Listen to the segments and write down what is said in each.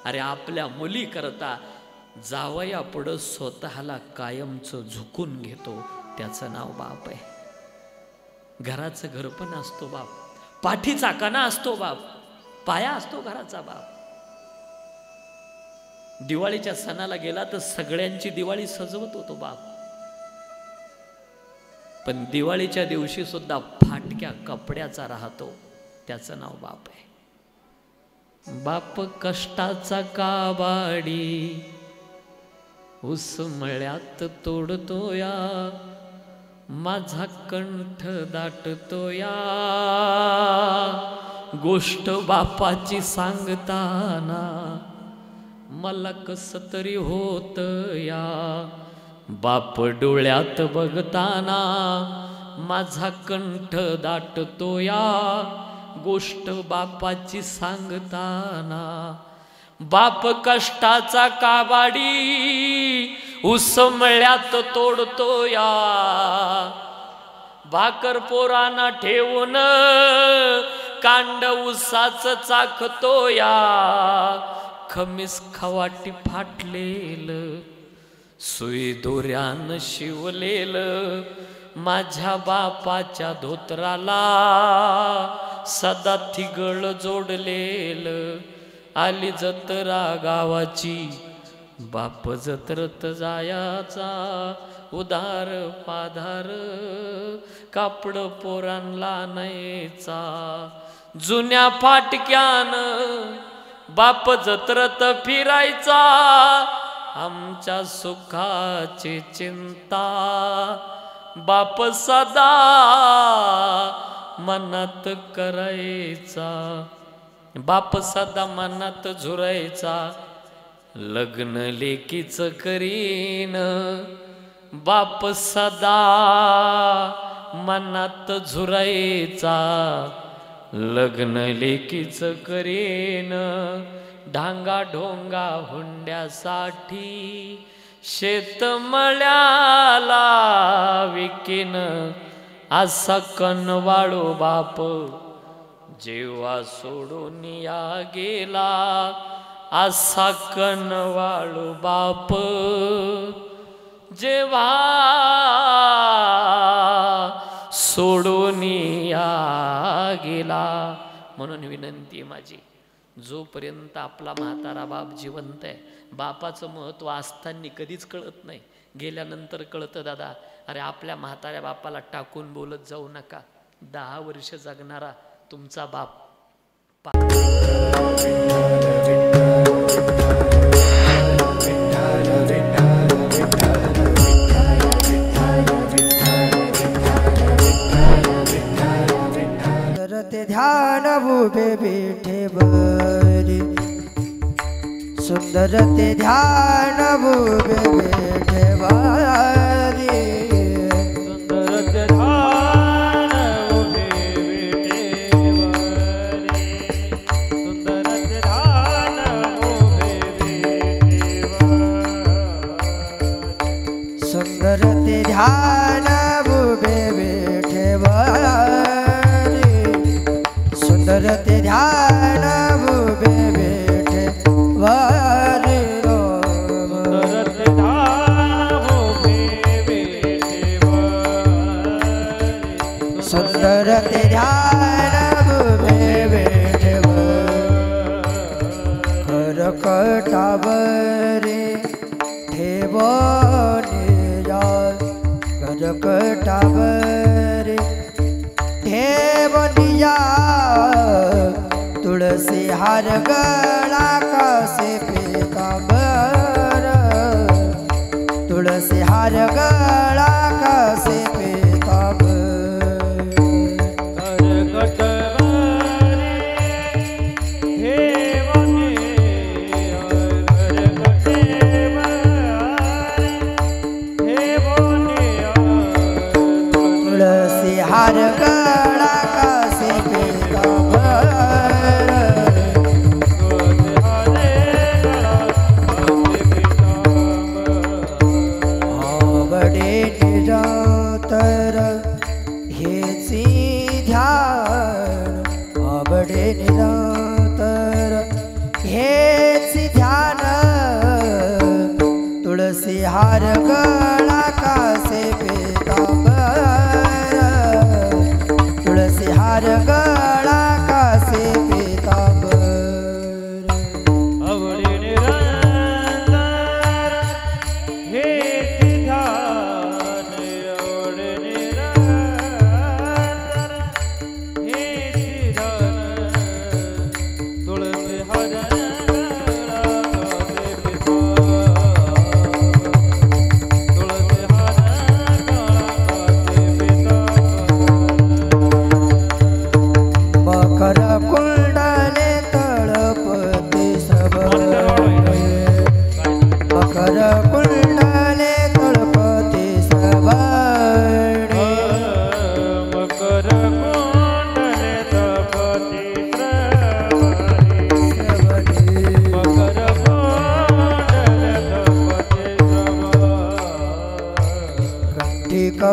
अरे आपल्या मुली करता जावया पुढं स्वतःला कायमचं झुकून घेतो, त्याचं नाव बाप आहे. घराचं घर पण असतो बाप, पाठीचा कणा असतो बाप, पाया असतो घराचा बाप. दिवाळीच्या सणाला गेला तर सगळ्यांची दिवाळी सजवत होतो बाप, पण दिवाळीच्या दिवशी सुद्धा फाटक्या कपड्याचा राहतो, त्याचं नाव बाप आहे. बाप कष्टाचा काबाडी ऊस मळ्यात तोडतो या, माझा कंठ दाटतो या. गोष्ट बापाची सांगताना मला कसं तरी होत या. बाप डोळ्यात बघताना माझा कंठ दाटतो या. गोष्ट बापाची सांगताना. बाप कष्टाचा काबाडी ऊस मळ्यात तोडतो या. भाकर पोरांना ठेवून कांड ऊसाच चाखतो या. खमीस खवाटी फाटलेल सुई दोऱ्यान शिवलेल माझ्या बापाच्या धोत्राला सदा थिगळ जोडलेल. आली जत्रा गावाची बाप जत्रत जायाचा. उदार पाधार कापड पोरांना नाहीचा. जुन्या फाटक्यान बाप जत्रत फिरायचा. आमच्या सुखाची चिंता बाप सदा मनात करायचा. बाप सदा मनात झुरायचा. लग्न लेकीच करीन बाप सदा मनात झुरायचा. लग्न लेकीच करीन. ढांगा ढोंगा हुंड्यासाठी शेतमळ्याला विकीन. असा कनवाळू बाप जेव्हा सोडून या गेला. असा कनवाळू बाप जेव्हा सोडून या गेला. म्हणून विनंती माझी, जोपर्यंत आपला म्हातारा बाप जिवंत आहे, बापाचं महत्त्व असताना कधीच कळत नाही, गेल्यानंतर कळतं दादा. अरे आपल्या म्हाताऱ्या बापाला टाकून बोलत जाऊ नका. 10 वर्ष जगणारा तुमचा बाप करते ध्यान उभे बेठे बरी. सुंदर ते ध्यान उभे बेठे बरी. सुंदर ते ध्यान उभे बेठे बरी. सुंदर ते ध्यान उभे बेठे बरी. सुंदर ते ध्यान उभे बेठे बरी. सुंदर ते ध्यान उभे बेठे बरी. सुंदर ते ध्यान उभे बेठे बरी. सुंदर ते ध्यान उभे बेठे करकटावरे ठेवणे जाय. करकटावरे ठेवनिया. तुळसी हार गळा कसे पेकांबर. तुळसी हार गळा कसे पेकांबर. करकटवरे ठेवणे तुळसी हार गळा कसे पेकांबर.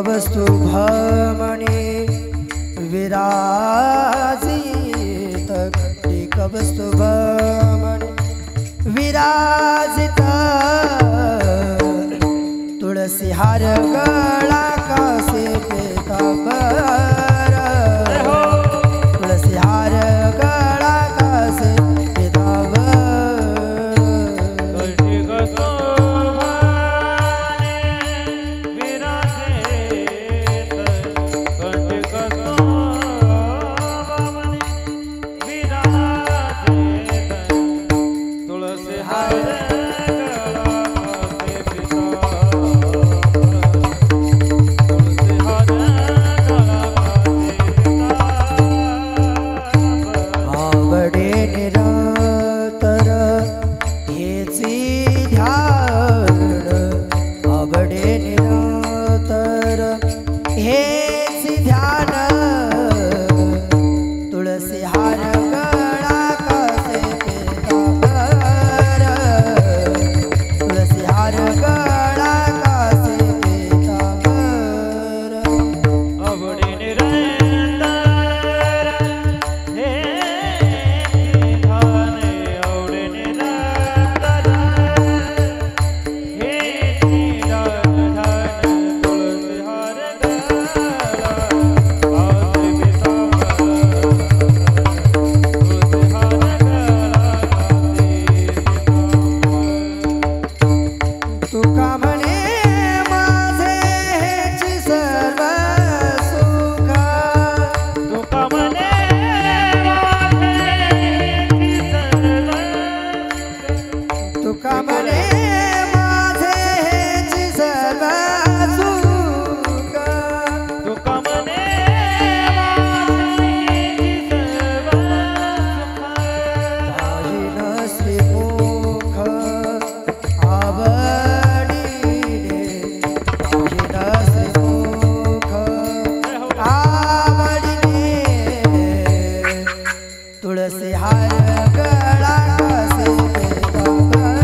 कौस्तुभमणि विराजित कंठी कौस्तुभमणि विराजित तुलसी हार गळा कासे पीतांबर तुलसी हार गळा कासे पीतांबर कंठी कौस्तुभमणि विराजित कंठी कौस्तुभमणि विराजित तुलसी हार आवडे निरंतर हेची ध्यान आवडे निरंतर हेची ध्यान तुळसी हार गळा कासे पीतांबर तुळसी हार गळा कासे पीतांबर आवडे निरंतर हे ध्याने आवडे निरंतर हे ध्यान तुळसी हार गळा कासे पीतांबर तुळसी हार गळा कासे पीतांबर तुका म्हणे माझे हेची सर्व सुख तुका म्हणे माझे सर्व तुका म्हणे माझे हेची सर्व सुख तुका म्हणे माझे सर्व पाहिन श्रीमुख आवडीने पाहिन श्रीमुख आवडीने तुळसी हार गळा कासे पीतांबर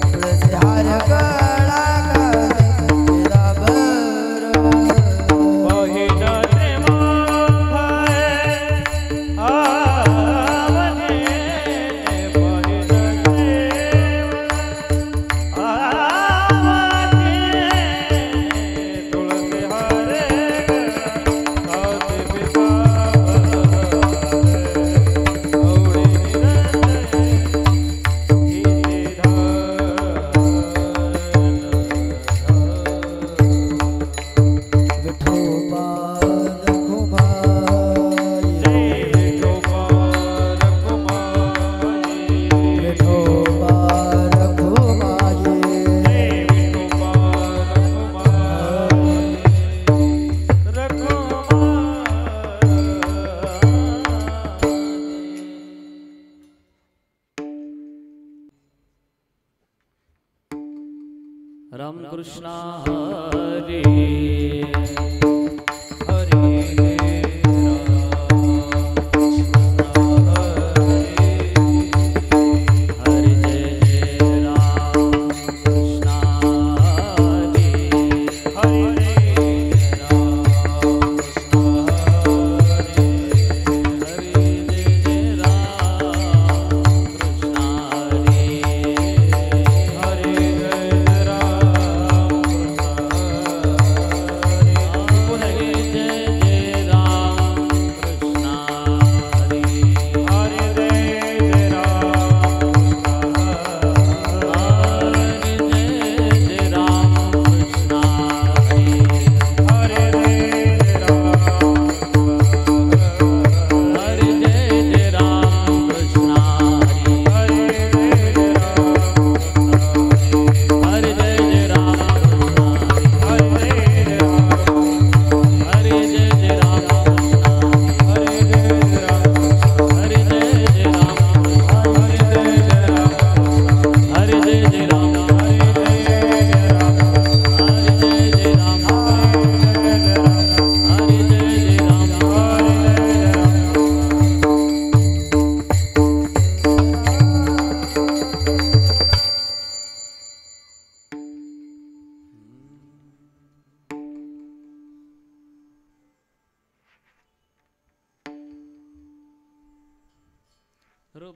तुळसी हार गळा कासे पीतांबर पहिन श्रीमुख आवने पहिन श्रीमुख आवने तुळसी हार कासे पीतांबर आवडे रामकृष्ण हरी हरे जय राम कृष्ण हरे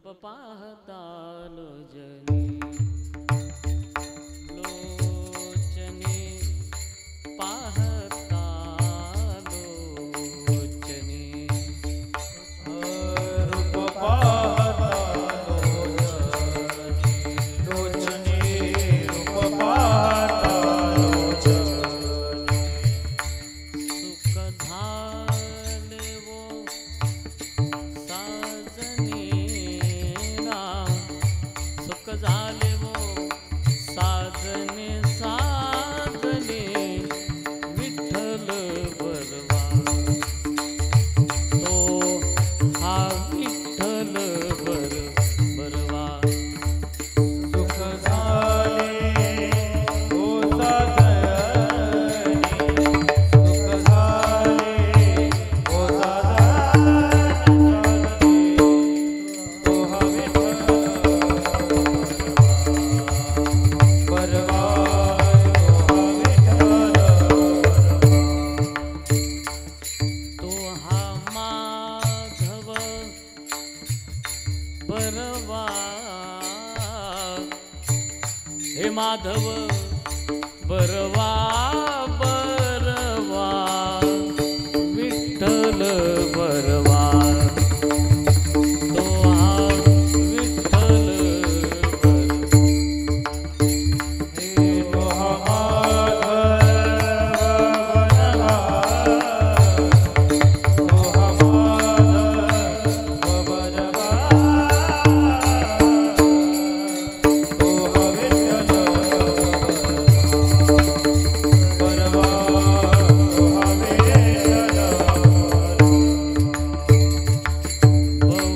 रूप पाहता लोचनी लोचनी पाहता लोचनी रूप पाहता लोचनी रूप पाहता लोचनी सुख झाले वो साजनी राम सुख झाले वो साजने साजने विठ्ठल बरवा तो हा विठ्ठल बरवा सुख झाले ओ साजनी सुख झाले ओ साजनी तो हा विठ्ठल बरवा तो हा माधव बरवा हे माधव बरवा बरवा विठ्ठल बरवा तो हा विठ्ठल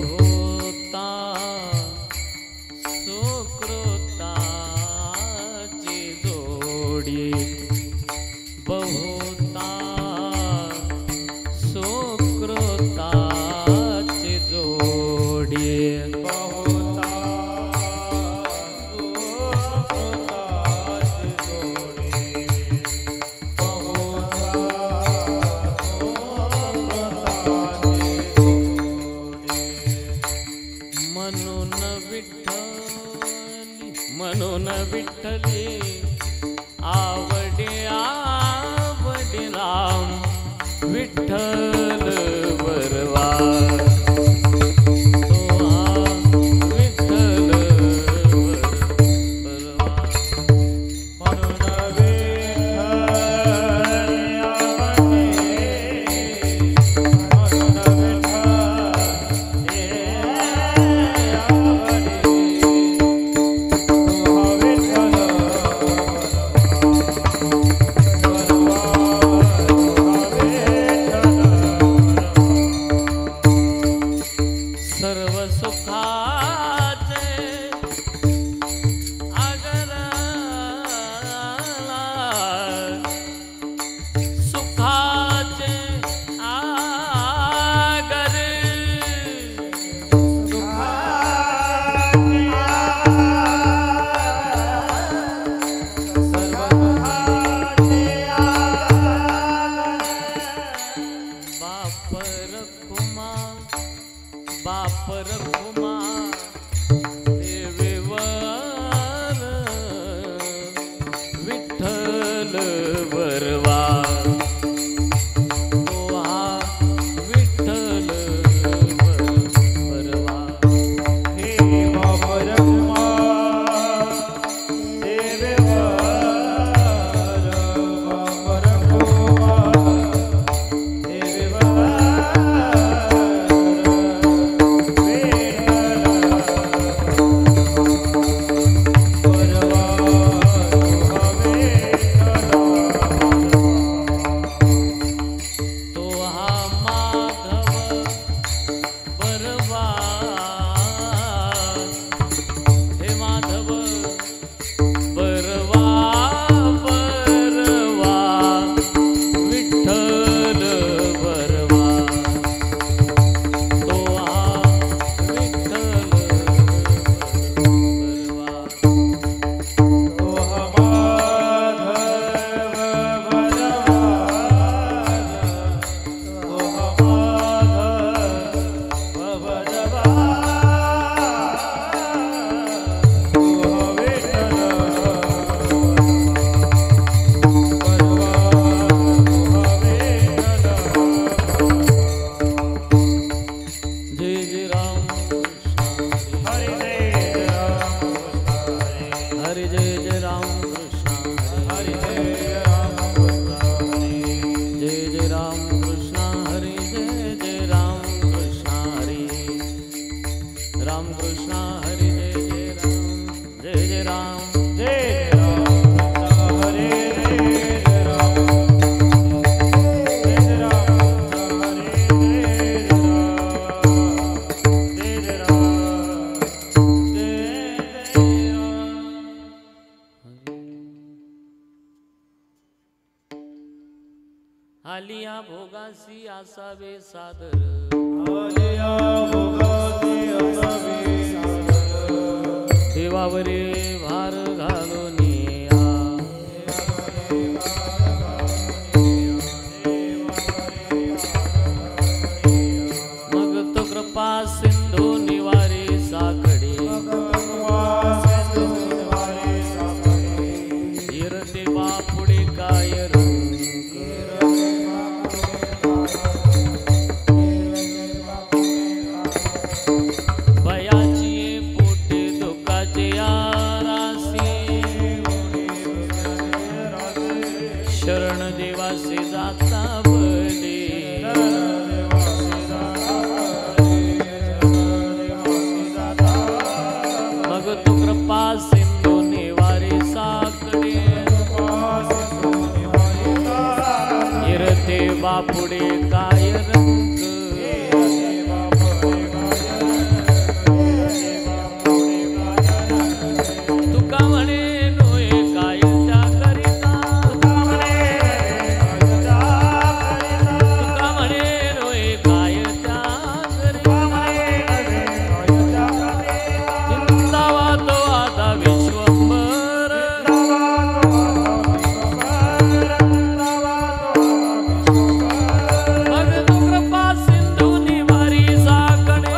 बहुता सुकृताची जोडी बहुता सुकृताची जोडी म्हणून विठ्ठली आवडे आवडे राम विठ्ठल बरवा तो हा विठ्ठल बरवा म्हणून विठ्ठल आलिया भोगासी असावे सादर आलिया भोगासी असावे सादर देवावरे भार घालून मग तो कृपा सिंधू निवारे साखडे हिरते बापुडे काय रंग भयाची पोटे दुःखाचे आरासी शरण देवासे जाता बले मग तू कृपा सिंधू निवारे साकडे हिरते बापुडे काय रंग तुका म्हणे नोय काय त्या करिता तुका म्हणे नोय काय त्या चिंतावा तो आता विश्वंभर मग तू कृपा सिंधू निवारी साकडे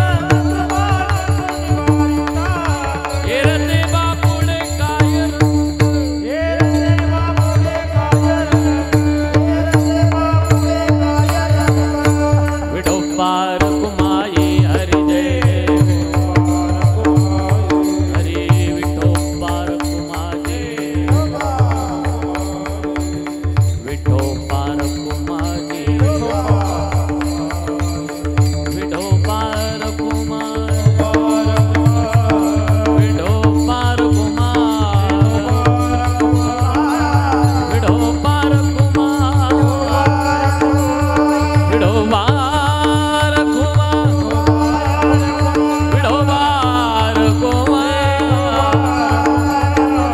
हिरते बापुडे काय विठोबार कुमाई हरि जय हरि विठोबार कुमाई विठोबार कुमाई विठोबार कुमार विठोबार कुमार विठोबार कुमार विठोबार कुमार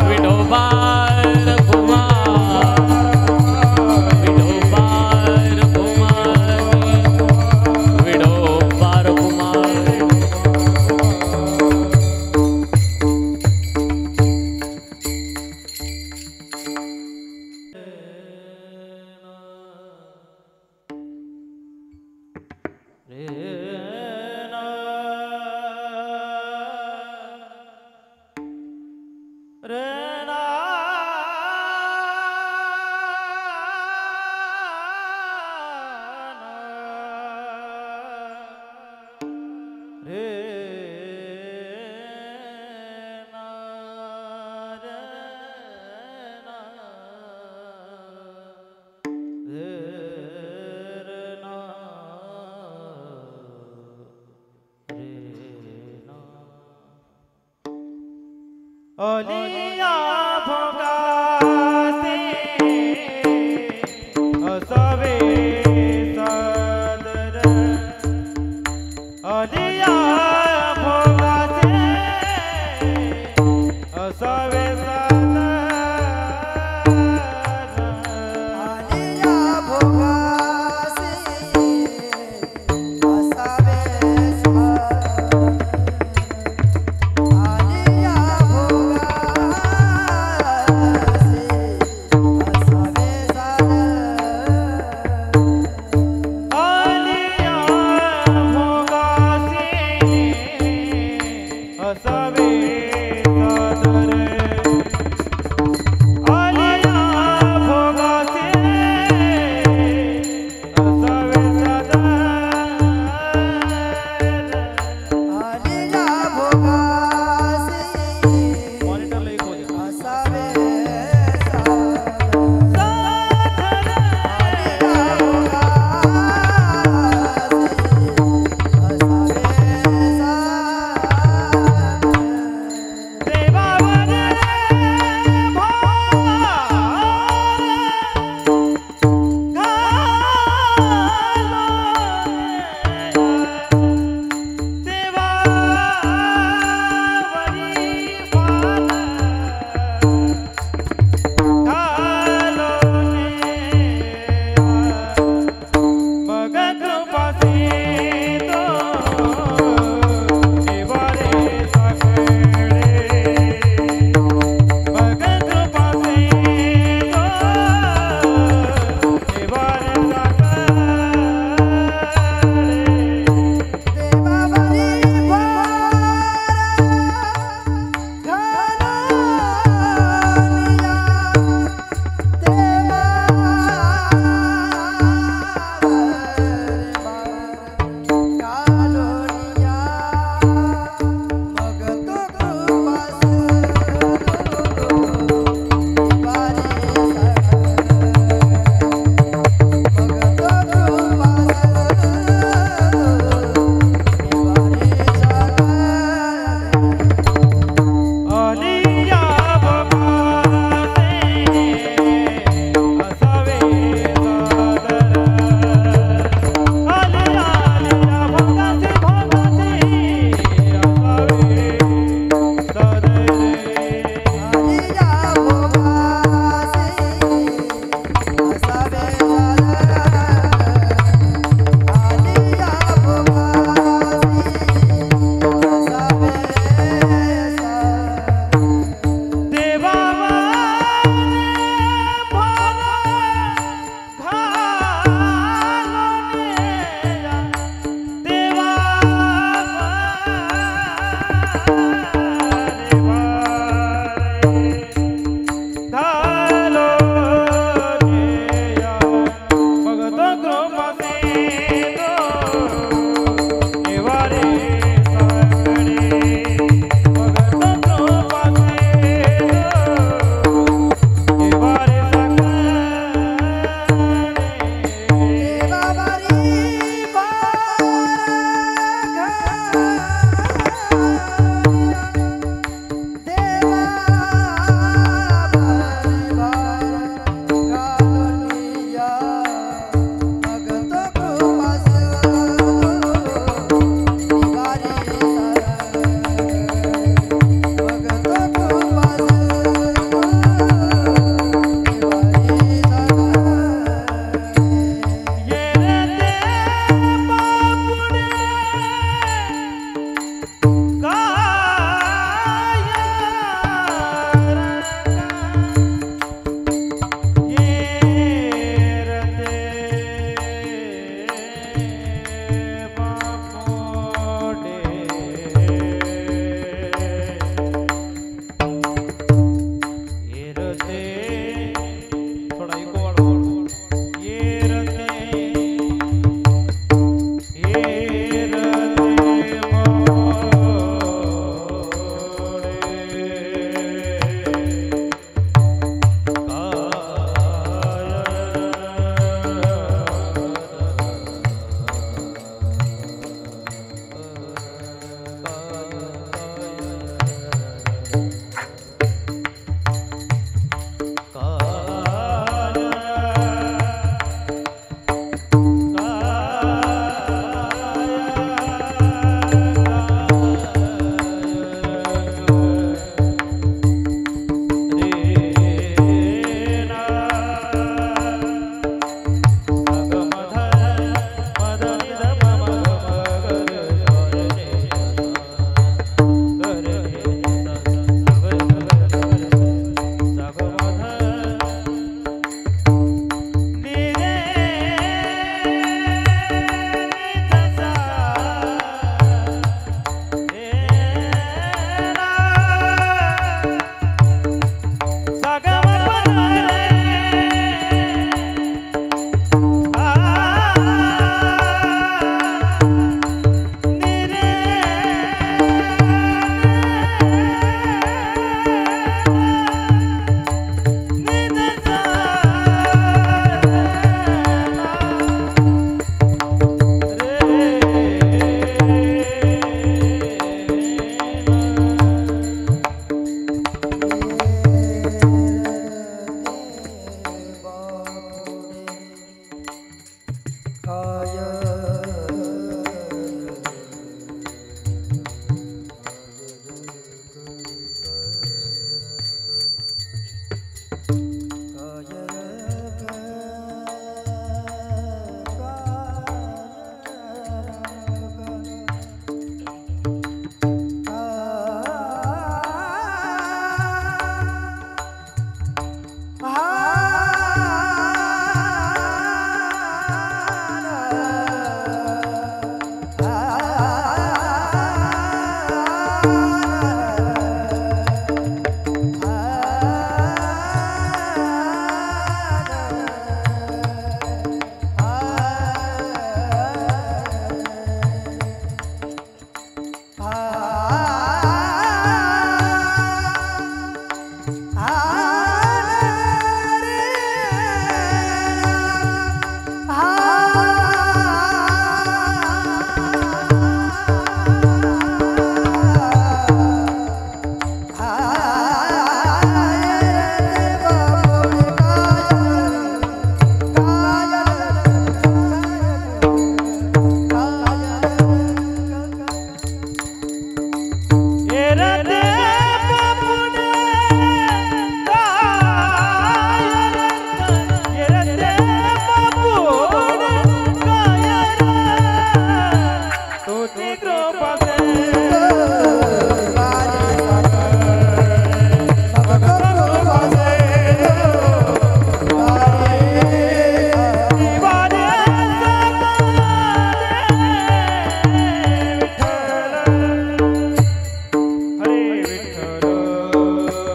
विठोबार कुमार विठोबार कुमार विठोबार कुमार आलिया भोगासी असावे सादर आलिया भोगासी असावे सादर आलिया भोगासी असावे आलिया देवावर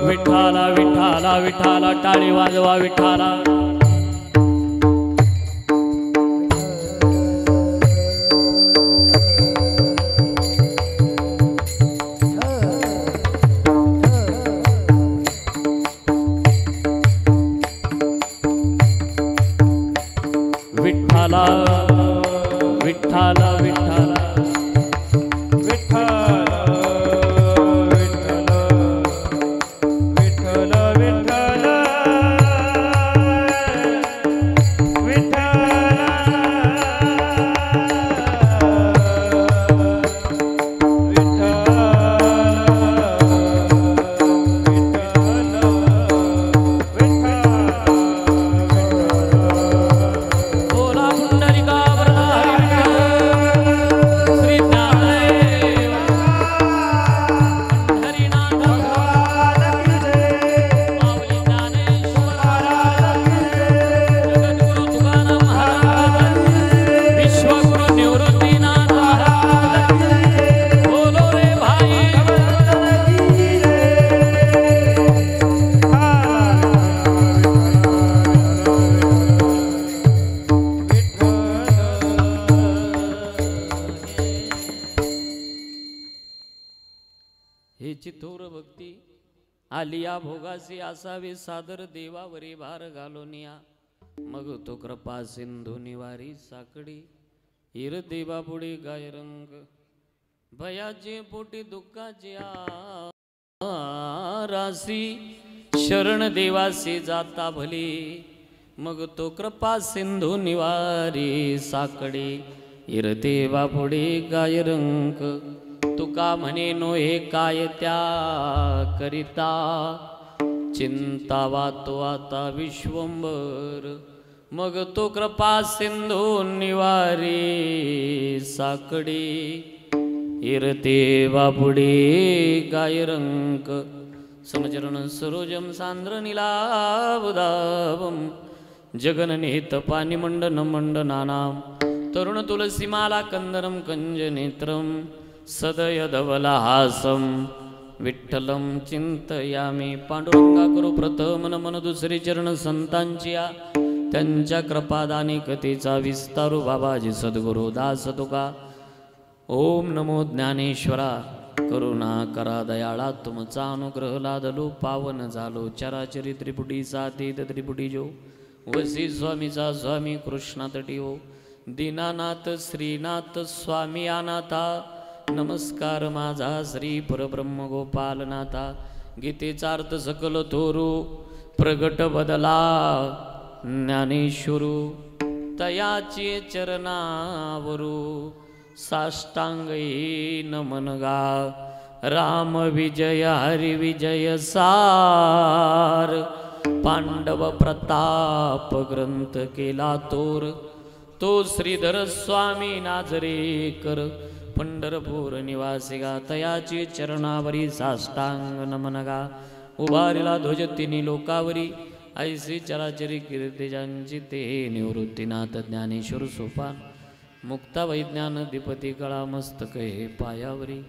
विठाला विठाला विठाला टाळी वाजवा विठाला विठाला विठाला विठाला चिथोर भक्ती आलिया भोगासी असावे सादर देवावरी भार घालोनिया मग तो कृपा सिंधू निवारी साकडी हिर देवा पुढे गाय रंग भयाचे पोटी दुःखाचे रासी शरण देवासी जाता भली मग तो कृपा सिंधू निवारी साकडी हिर देवा पुढे गाय रंग तुका म्हणे नो हे काय त्या करिता चिंता वातो आता विश्वंभर मग तो कृपा सिंधू निवारी साकडी इरते बापुडे गाय रंक समचरण सरोजम सांद्र निलावदावम जगननेत पाणी मंडन मंडनानाम तरुण तुलसीमाला कंदरम कंज नेत्रम सदय धवलहासम विठ्ठलम चिंतयामी पांडुरंगा करू प्रथम नमन दुसरे चरण संतांची त्यांच्या कृपादानी कथेचा विस्तारू बाबाजी सद्गुरु दास तुका ओम नमो ज्ञानेश्वरा करुणा करा दयाळा तुमचा अनुग्रह लादलो पावन झालो चराचरी त्रिपुटी सातीत त्रिपुटी जो वसी स्वामीचा स्वामी कृष्णा तटी हो दीनानाथ श्रीनाथ स्वामी अनाथा नमस्कार माझा श्री परब्रह्म गोपालनाथा गीतेचा अर्थ सकल थोरू प्रगट बदला ज्ञानेश्वरू तयाचे चरणावरू साष्टांगी नमनगा राम विजय हरि विजय सार पांडव प्रताप ग्रंथ केला तोर तो श्रीधर स्वामी नाझरेकर पंढरपूर निवासिगा तयाची चरणावरी साष्टांग नमनगा उभारिला ध्वज तिनी लोकावरी ऐसी चराचरी कीर्तिजांची ते निवृत्तीनाथ ज्ञानेश्वर सोपान मुक्ता वैज्ञान दिपती कळा मस्तक हे पायावरी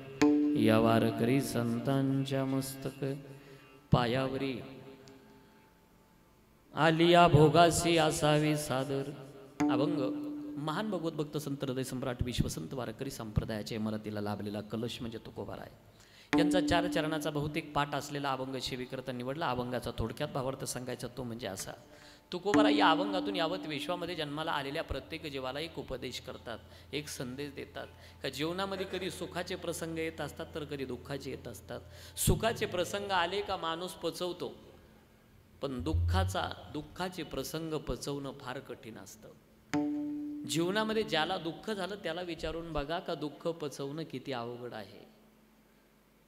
या वारकरी संतांच्या मस्तक पायावरी आलिया भोगासी असावी सादर अभंग महान भगवत भक्त संत हृदय सम्राट विश्वसंत वारकरी संप्रदायाचे इमारतीला लाभलेला कलश म्हणजे तुकोबार आहे. यांचा 4 चरणाचा बहुतेक पाठ असलेला अभंग सेवेकरता निवडला. अभंगाचा थोडक्यात भावार्थ सांगायचा तो म्हणजे असा. तुकोबारा या अभंगातून यावत विश्वामध्ये जन्माला आलेल्या प्रत्येक जीवाला एक उपदेश करतात, एक संदेश देतात का जीवनामध्ये कधी सुखाचे प्रसंग येत असतात तर कधी दुःखाचे येत असतात. सुखाचे प्रसंग आले का माणूस पचवतो, पण दुःखाचे प्रसंग पचवणं फार कठीण असतं. जीवनामध्ये ज्याला दुःख झालं त्याला विचारून बघा का दुःख पचवणं किती अवघड आहे.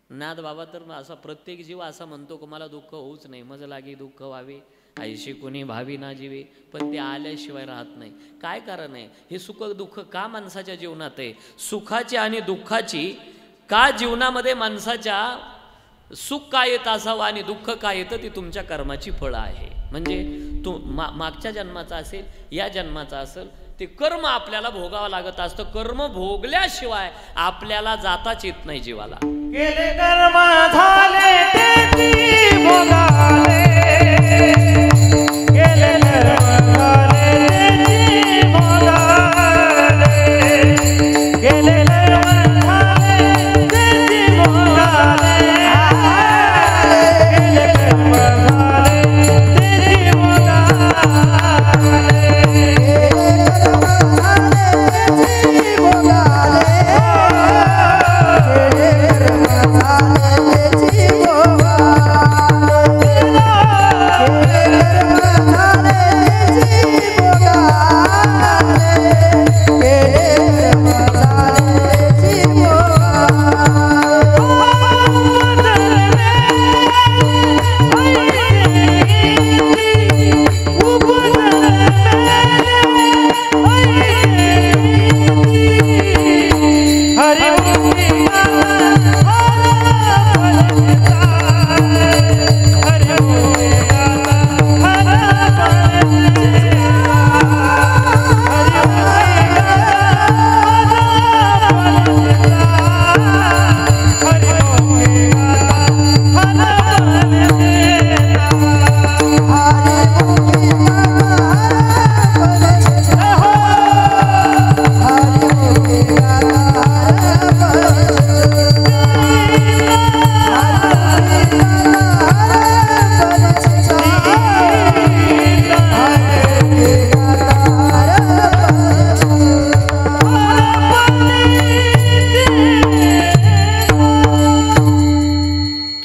नाद बाबा तर असा प्रत्येक जीव असा म्हणतो की मला दुःख होऊच नाही, मज लागे दुःख व्हावे ऐशी कोणी भावी ना जीवे, पण ते आल्याशिवाय राहत नाही. काय कारण आहे? हे सुख दुःख का माणसाच्या जीवनात आहे? सुखाची आणि दुःखाची का जीवनामध्ये माणसाच्या सुख काय येत असावं आणि दुःख काय येतं ती तुमच्या कर्माची फळं आहे. म्हणजे तू मागच्या जन्माचा असेल या जन्माचा असेल ते कर्म आपल्याला भोगावं लागत असतं. कर्म भोगल्याशिवाय आपल्याला जाताच येत नाही जीवाला. केले कर्म झाले ते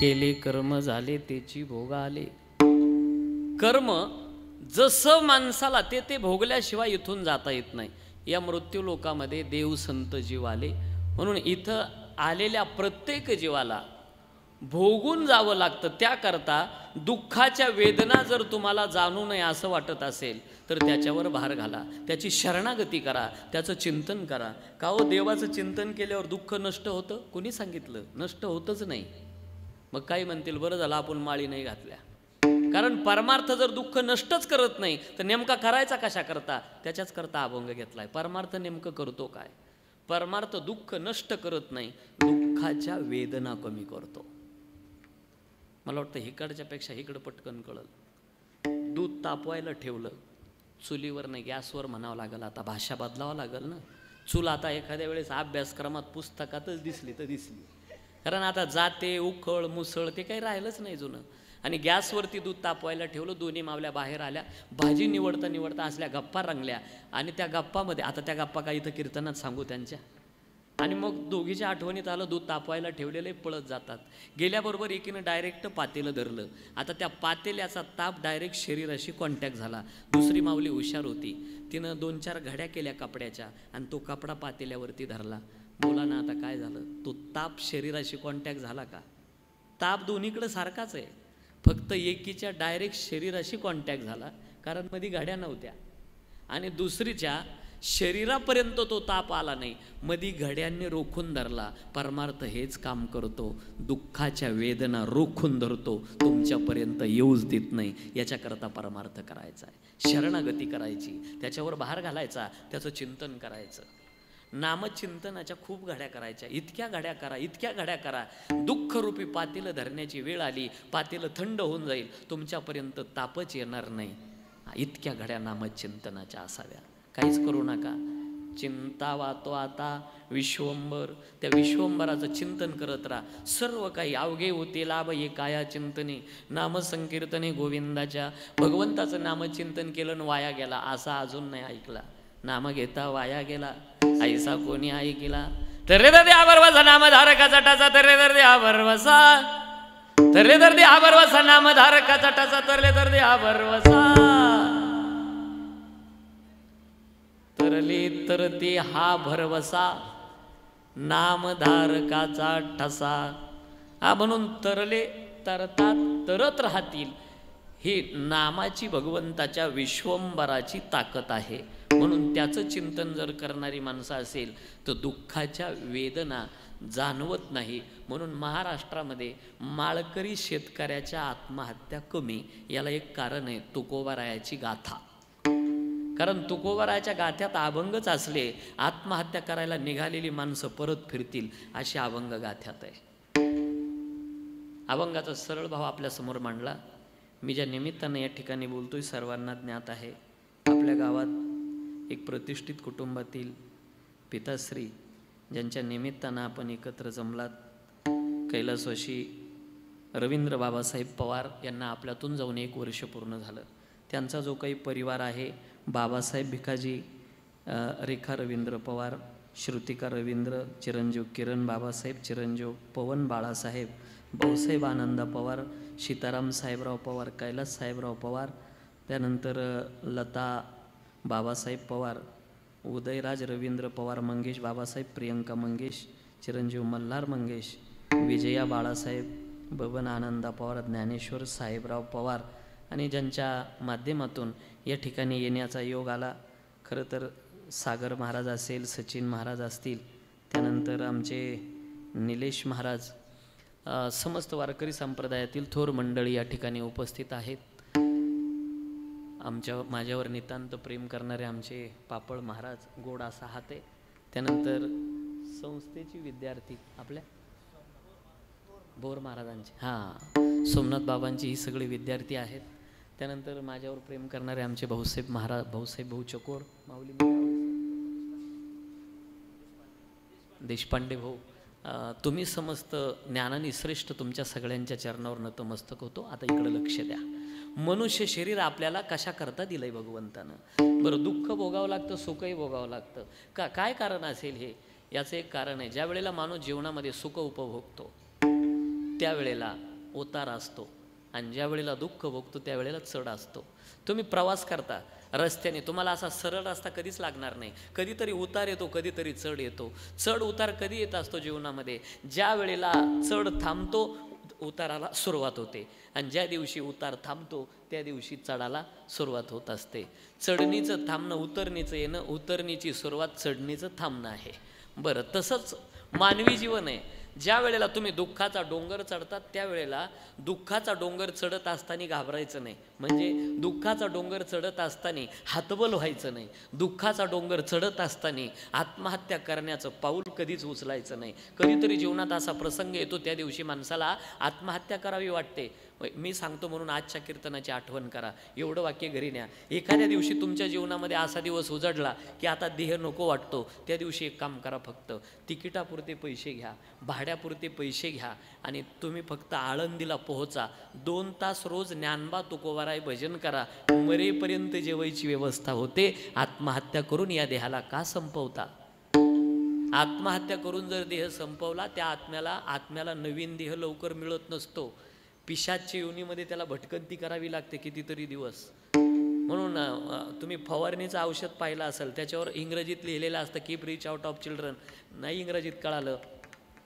केले कर्म झाले त्याची भोग आले. कर्म जसं माणसाला ते भोगल्याशिवाय इथून जाता येत नाही. या मृत्यू लोकामध्ये देव संत जीव आले, म्हणून इथं आलेल्या प्रत्येक जीवाला भोगून जावं लागतं. त्याकरता दुःखाच्या वेदना जर तुम्हाला जाणू नये असं वाटत असेल तर त्याच्यावर भार घाला, त्याची शरणागती करा, त्याचं चिंतन करा. का हो, देवाचं चिंतन केल्यावर दुःख नष्ट होतं? कोणी सांगितलं? नष्ट होतच नाही. मग काही म्हणतील बरं झालं आपण माळी नाही घातल्या. कारण परमार्थ जर दुःख नष्टच करत नाही तर नेमका करायचा कशा करता? त्याच्याच करता अभंग घेतलाय. परमार्थ नेमकं करतो काय? परमार्थ दुःख नष्ट करत नाही, दुःखाच्या वेदना कमी करतो. मला वाटतं हिकडच्या पेक्षा इकडं पटकन कळलं. दूध तापवायला ठेवलं, चुलीवर नाही गॅसवर म्हणावं लागेल. आता भाषा बदलावं लागेल ना. चूल आता एखाद्या वेळेस अभ्यासक्रमात पुस्तकातच दिसली तर दिसली, कारण आता जाते उखळ मुसळ ते काही राहिलंच नाही जुनं. आणि गॅसवरती दूध तापवायला ठेवलं, दोन्ही मावल्या बाहेर आल्या, भाजी निवडता निवडता असल्या गप्पा रंगल्या. आणि त्या गप्पामध्ये आता त्या गप्पा काय इथं कीर्तनात सांगू त्यांच्या. आणि मग दोघीच्या आठवणीत आलं, दूध तापवायला ठेवलेले पळत जातात. गेल्याबरोबर एकीनं डायरेक्ट पातेलं धरलं. आता त्या पातेल्याचा ताप डायरेक्ट शरीराशी कॉन्टॅक्ट झाला. दुसरी माऊली हुशार होती, तिनं 2-4 घड्या केल्या कपड्याच्या आणि तो कपडा पातेल्यावरती धरला. बोला ना, आता काय झालं? तो ताप शरीराशी कॉन्टॅक्ट झाला का? ताप दोन्हीकडे सारखाच आहे, फक्त एकीच्या डायरेक्ट शरीराशी कॉन्टॅक्ट झाला कारण मध्ये घड्या नव्हत्या, आणि दुसरीच्या शरीरापर्यंत तो ताप आला नाही, मधी घड्यांनी रोखून धरला. परमार्थ हेच काम करतो, दुःखाच्या वेदना रोखून धरतो, तुमच्यापर्यंत येऊच देत नाही. याच्याकरता परमार्थ करायचा आहे, शरणागती करायची, त्याच्यावर भार घालायचा, त्याचं चिंतन करायचं. नामचिंतनाच्या खूप घड्या करायच्या, इतक्या घड्या करा, इतक्या घड्या करा. दुःखरूपी पातेलं धरण्याची वेळ आली, पातेलं थंड होऊन जाईल, तुमच्यापर्यंत तापच येणार नाही. इतक्या घड्या नामचिंतनाच्या असाव्या. काहीच करू नका. चिंता वातो आता विश्वंभर, त्या विश्वंभराचं चिंतन करत राहा. सर्व काही अवघे होते लाभ हे काया चिंतने, नामसंकीर्तने गोविंदाच्या. भगवंताचं नामचिंतन केलं वाया गेला असा अजून नाही ऐकला. नाम घेता वाया गेला ऐसा कोणी ऐकला. तरे दर द्या बरवसा नामधारकाचा टाचा, तरे दर द्या बरवसा, तरे दर द्या बरवसा नामधारकाचा टाचा, तरले दर द्या बरवसा. तरले तर ते हा भरवसा नामधारकाचा ठसा. हा म्हणून तरले तरतात तरत राहतील. ही नामाची भगवंताच्या विश्वंभराची ताकद आहे. म्हणून त्याचं चिंतन जर करणारी माणसं असेल तर दुःखाच्या वेदना जाणवत नाही. म्हणून महाराष्ट्रामध्ये माळकरी शेतकऱ्याच्या आत्महत्या कमी. याला एक कारण आहे, तुकोबारायाची गाथा. कारण तुकोबारायाच्या गाथ्यात अभंगच असले, आत्महत्या करायला निघालेली माणसं परत फिरतील अशी अभंग गाथ्यात आहे. अभंगाचा सरळ भाव आपल्या समोर मांडला. मी ज्या निमित्ताने या ठिकाणी बोलतोय सर्वांना ज्ञात आहे. आपल्या गावात एक प्रतिष्ठित कुटुंबातील पिताश्री ज्यांच्या निमित्तानं आपण एकत्र जमलात, कैलासवासी रवींद्र बाबासाहेब पवार यांना आपल्यातून जाऊन 1 वर्ष पूर्ण झालं. त्यांचा जो काही परिवार आहे, बाबासाहेब भिकाजी, रेखा रवींद्र पवार, श्रुतिका रवींद्र, चिरंजीव किरण बाबासाहेब, चिरंजीव पवन बाळासाहेब, भाऊसाहेब आनंदा पवार, सीताराम साहेबराव पवार, कैलास साहेबराव पवार, त्यानंतर लता बाबासाहेब पवार, उदयराज रवींद्र पवार मंगेश, बाबासाहेब प्रियंका मंगेश, चिरंजीव मल्हार मंगेश, विजया बाळासाहेब, बबन आनंदा पवार, ज्ञानेश्वर साहेबराव पवार, आणि ज्यांच्या माध्यमातून या ठिकाणी येण्याचा योग आला. खरं तर सागर महाराज असेल, सचिन महाराज असतील, त्यानंतर आमचे निलेश महाराज, समस्त वारकरी संप्रदायातील थोर मंडळी या ठिकाणी उपस्थित आहेत. माझ्यावर नितांत प्रेम करणारे आमचे पापळ महाराज, गोड असा हात आहे. त्यानंतर संस्थेची विद्यार्थी आपल्या भोर महाराजांची, सोमनाथ बाबांची ही सगळी विद्यार्थी आहेत. त्यानंतर माझ्यावर प्रेम करणारे आमचे भाऊसाहेब महाराज, भाऊसाहेब भाऊ चकोर, माऊली देशपांडे भाऊ, तुम्ही समस्त ज्ञानाने श्रेष्ठ तुमच्या सगळ्यांच्या चरणावर नतमस्तक होतो. आता इकडे लक्ष द्या. मनुष्य शरीर आपल्याला कशा करता दिलंय भगवंतानं. बरं, दुःख भोगावं लागतं, सुखही भोगावं लागतं. काय कारण असेल हे? याचं एक कारण आहे, ज्या वेळेला माणूस जीवनामध्ये सुख उपभोगतो त्यावेळेला उतार असतो, आणि ज्या वेळेला दुःख भोगतो त्यावेळेला चढ असतो. तुम्ही प्रवास करता रस्त्याने, तुम्हाला असा सरळ रस्ता कधीच लागणार नाही. कधीतरी उतार येतो, कधीतरी चढ येतो. चढ उतार कधी येत असतो जीवनामध्ये? ज्या वेळेला चढ थांबतो उताराला सुरुवात होते, आणि ज्या दिवशी उतार थांबतो त्या दिवशी चढाला सुरुवात होत असते. चढणीचं थांबणं उतरणीचं येणं, उतरणीची सुरुवात चढणीचं थांबणं आहे. बरं, तसंच मानवी जीवन आहे. ज्या वेळेला तुम्ही दुःखाचा डोंगर चढतात त्यावेळेला दुःखाचा डोंगर चढत असताना घाबरायचं नाही. म्हणजे दुःखाचा डोंगर चढत असताना हतबल व्हायचं नाही. दुःखाचा डोंगर चढत असताना आत्महत्या करण्याचं पाऊल कधीच उचलायचं नाही. कधीतरी जीवनात असा प्रसंग येतो त्या दिवशी माणसाला आत्महत्या करावी वाटते. मी सांगतो म्हणून आजच्या कीर्तनाची आठवण करा, एवढं वाक्य घरी न्या. एखाद्या दिवशी तुमच्या जीवनामध्ये असा दिवस उजडला की आता देह नको वाटतो, त्या दिवशी एक काम करा, फक्त तिकिटापुरते पैसे घ्या, भाड्यापुरते पैसे घ्या, आणि तुम्ही फक्त आळंदीला पोहोचा. 2 तास रोज ज्ञानबा तुकोबाराय भजन करा, मरेपर्यंत जेवायची व्यवस्था होते. आत्महत्या करून या देहाला का संपवता? आत्महत्या करून जर देह संपवला, त्या आत्म्याला नवीन देह लवकर मिळत नसतो. पिशाच्या योनीमध्ये त्याला भटकंती करावी लागते कितीतरी दिवस. म्हणून तुम्ही फवारणीचं औषध पाहिलं असेल, त्याच्यावर इंग्रजीत लिहिलेलं असतं keep reach out of children. नाही इंग्रजीत कळालं,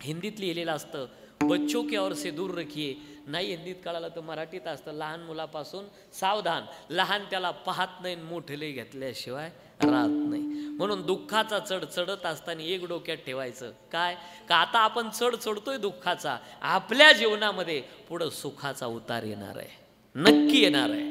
हिंदीत लिहिलेलं असतं बच्चों के और से दूर रखिए. नाही हिंदीत कळालं तर मराठीत असतं लहान मुलापासून सावधान. लहान त्याला पाहत नाही, मोठेले घेतल्याशिवाय राहत नाही. म्हणून दुःखाचा चढ चढत असताना एक डोक्यात ठेवायचं, काय का आता आपण चढ चढतोय दुःखाचा, आपल्या जीवनामध्ये पुढं सुखाचा उतार येणार आहे, नक्की येणार आहे.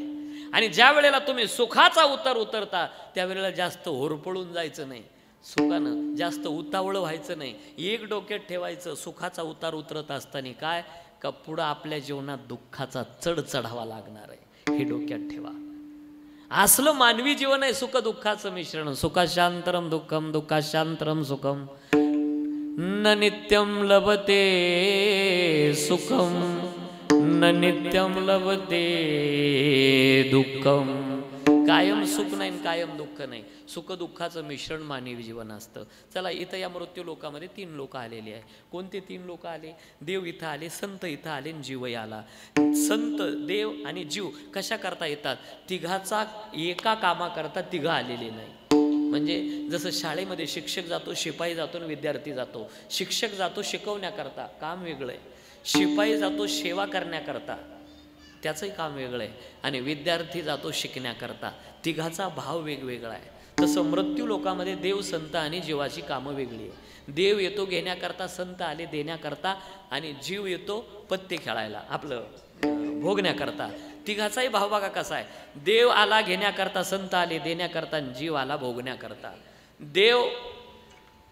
आणि ज्या वेळेला तुम्ही सुखाचा उतार उतरता त्यावेळेला जास्त होरपळून जायचं नाही, सुखानं जास्त उतावळं व्हायचं नाही. एक डोक्यात ठेवायचं, सुखाचा उतार उतरत असताना काय का पुढं आपल्या जीवनात दुःखाचा चढ चढावा लागणार आहे, हे डोक्यात ठेवा. असलं मानवी जीवन आहे, सुख दुःखाचं मिश्रण. सुखाशांतरम दुःखम दुःखाशांतरम सुखम न नित्यम लभते सुखम न नित्यम लभते दुःखम. कायम सुख नाही, कायम दुःख नाही. सुख दुःखाचं मिश्रण मानवी जीवन असतं. चला, इथं या मृत्यू लोकामध्ये 3 लोक आलेले आहे. कोणते 3 लोक आले? देव इथं आले, संत इथं आले, जीवही आला. संत, देव आणि जीव कशा करता येतात? तिघाचा एका कामाकरता तिघं आलेले नाही. म्हणजे जसं शाळेमध्ये शिक्षक जातो, शिपाई जातो आणि विद्यार्थी जातो. शिक्षक जातो शिकवण्याकरता, काम वेगळं आहे. शिपाई जातो सेवा करण्याकरता, त्याचंही काम वेगळं आहे. आणि विद्यार्थी जातो शिकण्याकरता, तिघाचा भाव वेगवेगळा आहे. तसं मृत्यू लोकामध्ये देव, संत आणि जीवाची कामं वेगळी आहे. देव येतो घेण्याकरता, संत आले देण्याकरता, आणि जीव येतो पत्ते खेळायला, आपलं भोगण्याकरता. तिघाचाही भाव बघा कसा आहे. देव आला घेण्याकरता, संत आले देण्याकरता, जीव आला भोगण्याकरता. देव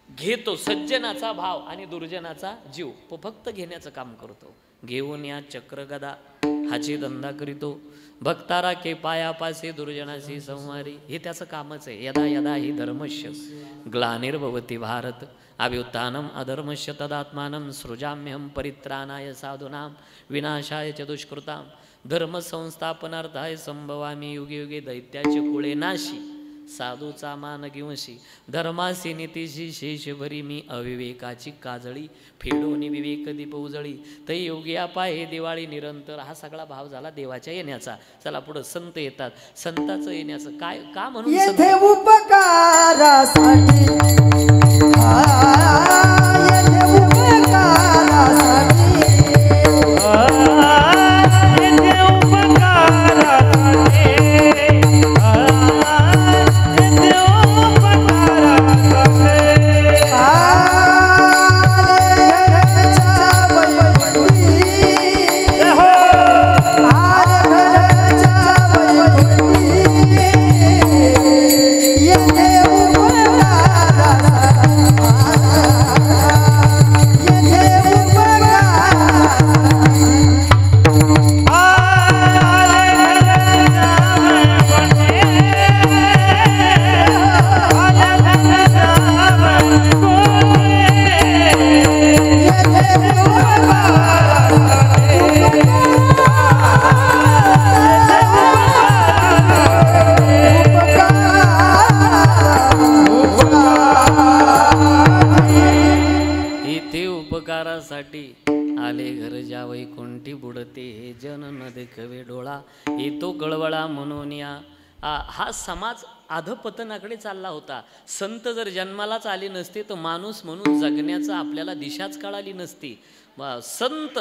घेतो, सज्जनाचा भाव, आणि दुर्जनाचा जीव फक्त घेण्याचं काम करतो. घेऊन या चक्र गदा हाची धंदा करीतो, भक्तारा के पायापासे दुर्जनाशी संवारी. हे त्याचं कामच आहे. यदा यदा ही धर्मस्य ग्लानिर्भवति भारत अभ्युत्थानम अधर्मस्य तदात्मानं सृजाम्यहं परित्राणाय साधूनां विनाशाय च दुष्कृतां धर्मसंस्थापनार्थाय संभवामी युगे युगे. दैत्याचे कुळे नाशी साधूचा मान घेऊनशी धर्मासी नीतीशी शेष भरी मी अविवेकाची काजळी फेडून विवेक दीप उजळी. तै योगी पाहे दिवाळी निरंतर. हा सगळा भाव झाला देवाच्या येण्याचा. चला पुढं संत येतात. संताचं येण्याचं काय का म्हणून? येथे उपकारासाठी येथे उपकारासाठी हे जन न देखवे डोळा येतो कळवळा म्हणून या. हा समाज अधपतनाकडे चालला होता. संत जर जन्मालाच आले नसते तर माणूस म्हणून जगण्याचा आपल्याला दिशाच कळाली नसती. संत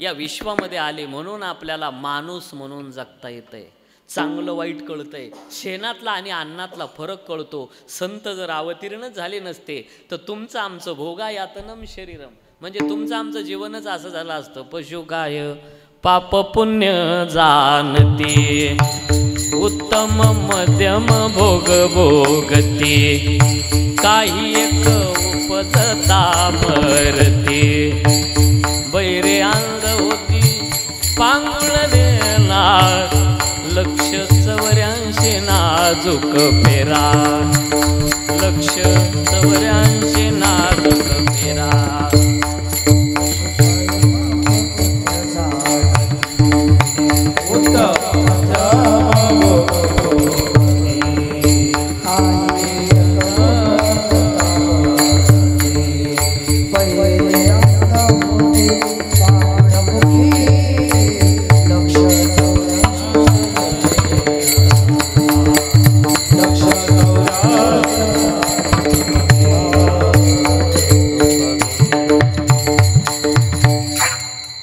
या विश्वामध्ये आले म्हणून आपल्याला माणूस म्हणून जगता येतंय. चांगलं वाईट कळतंय. शेणातला आणि अन्नातला फरक कळतो. संत जर अवतीर्णच झाले नसते तर तुमचं आमचं भोगा यातनम शरीरम, म्हणजे तुमचं आमचं जीवनच असं झालं असतं. पशु काय पाप पुण्य जाणते, उत्तम मध्यम भोग भोगते, काही एक उपजता मरते. बैरे अंध होती पांगुळलेला, लक्ष चवर्यांशी नाजूक फेरा, लक्ष चवर्यांशी नाजूक फेरा.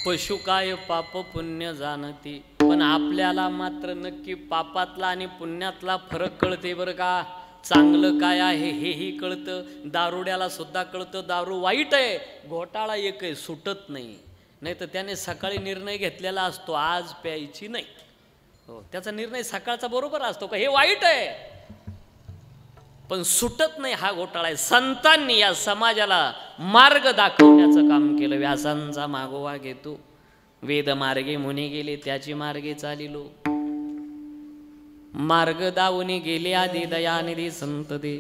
पशु काय पाप पुण्य जाणती, पण आपल्याला मात्र नक्की पापातला आणि पुण्यातला फरक कळते बरं का. चांगलं काय आहे हेही कळतं. दारुड्याला सुद्धा कळतं दारू वाईट आहे, घोटाळा एक आहे, सुटत नाही. नाही तर त्याने सकाळी निर्णय घेतलेला असतो आज प्यायची नाही. हो, त्याचा निर्णय सकाळचा बरोबर असतो का हे वाईट आहे, पण सुटत नाही, हा घोटाळा आहे. संतांनी या समाजाला मार्ग दाखवण्याचं काम केलं. व्यासांचा मागोवा घेतो. वेद मार्गे मुनी गेले त्याची मार्गे चालिलो, मार्ग दावून गेले आधी दयानिधी संत दे,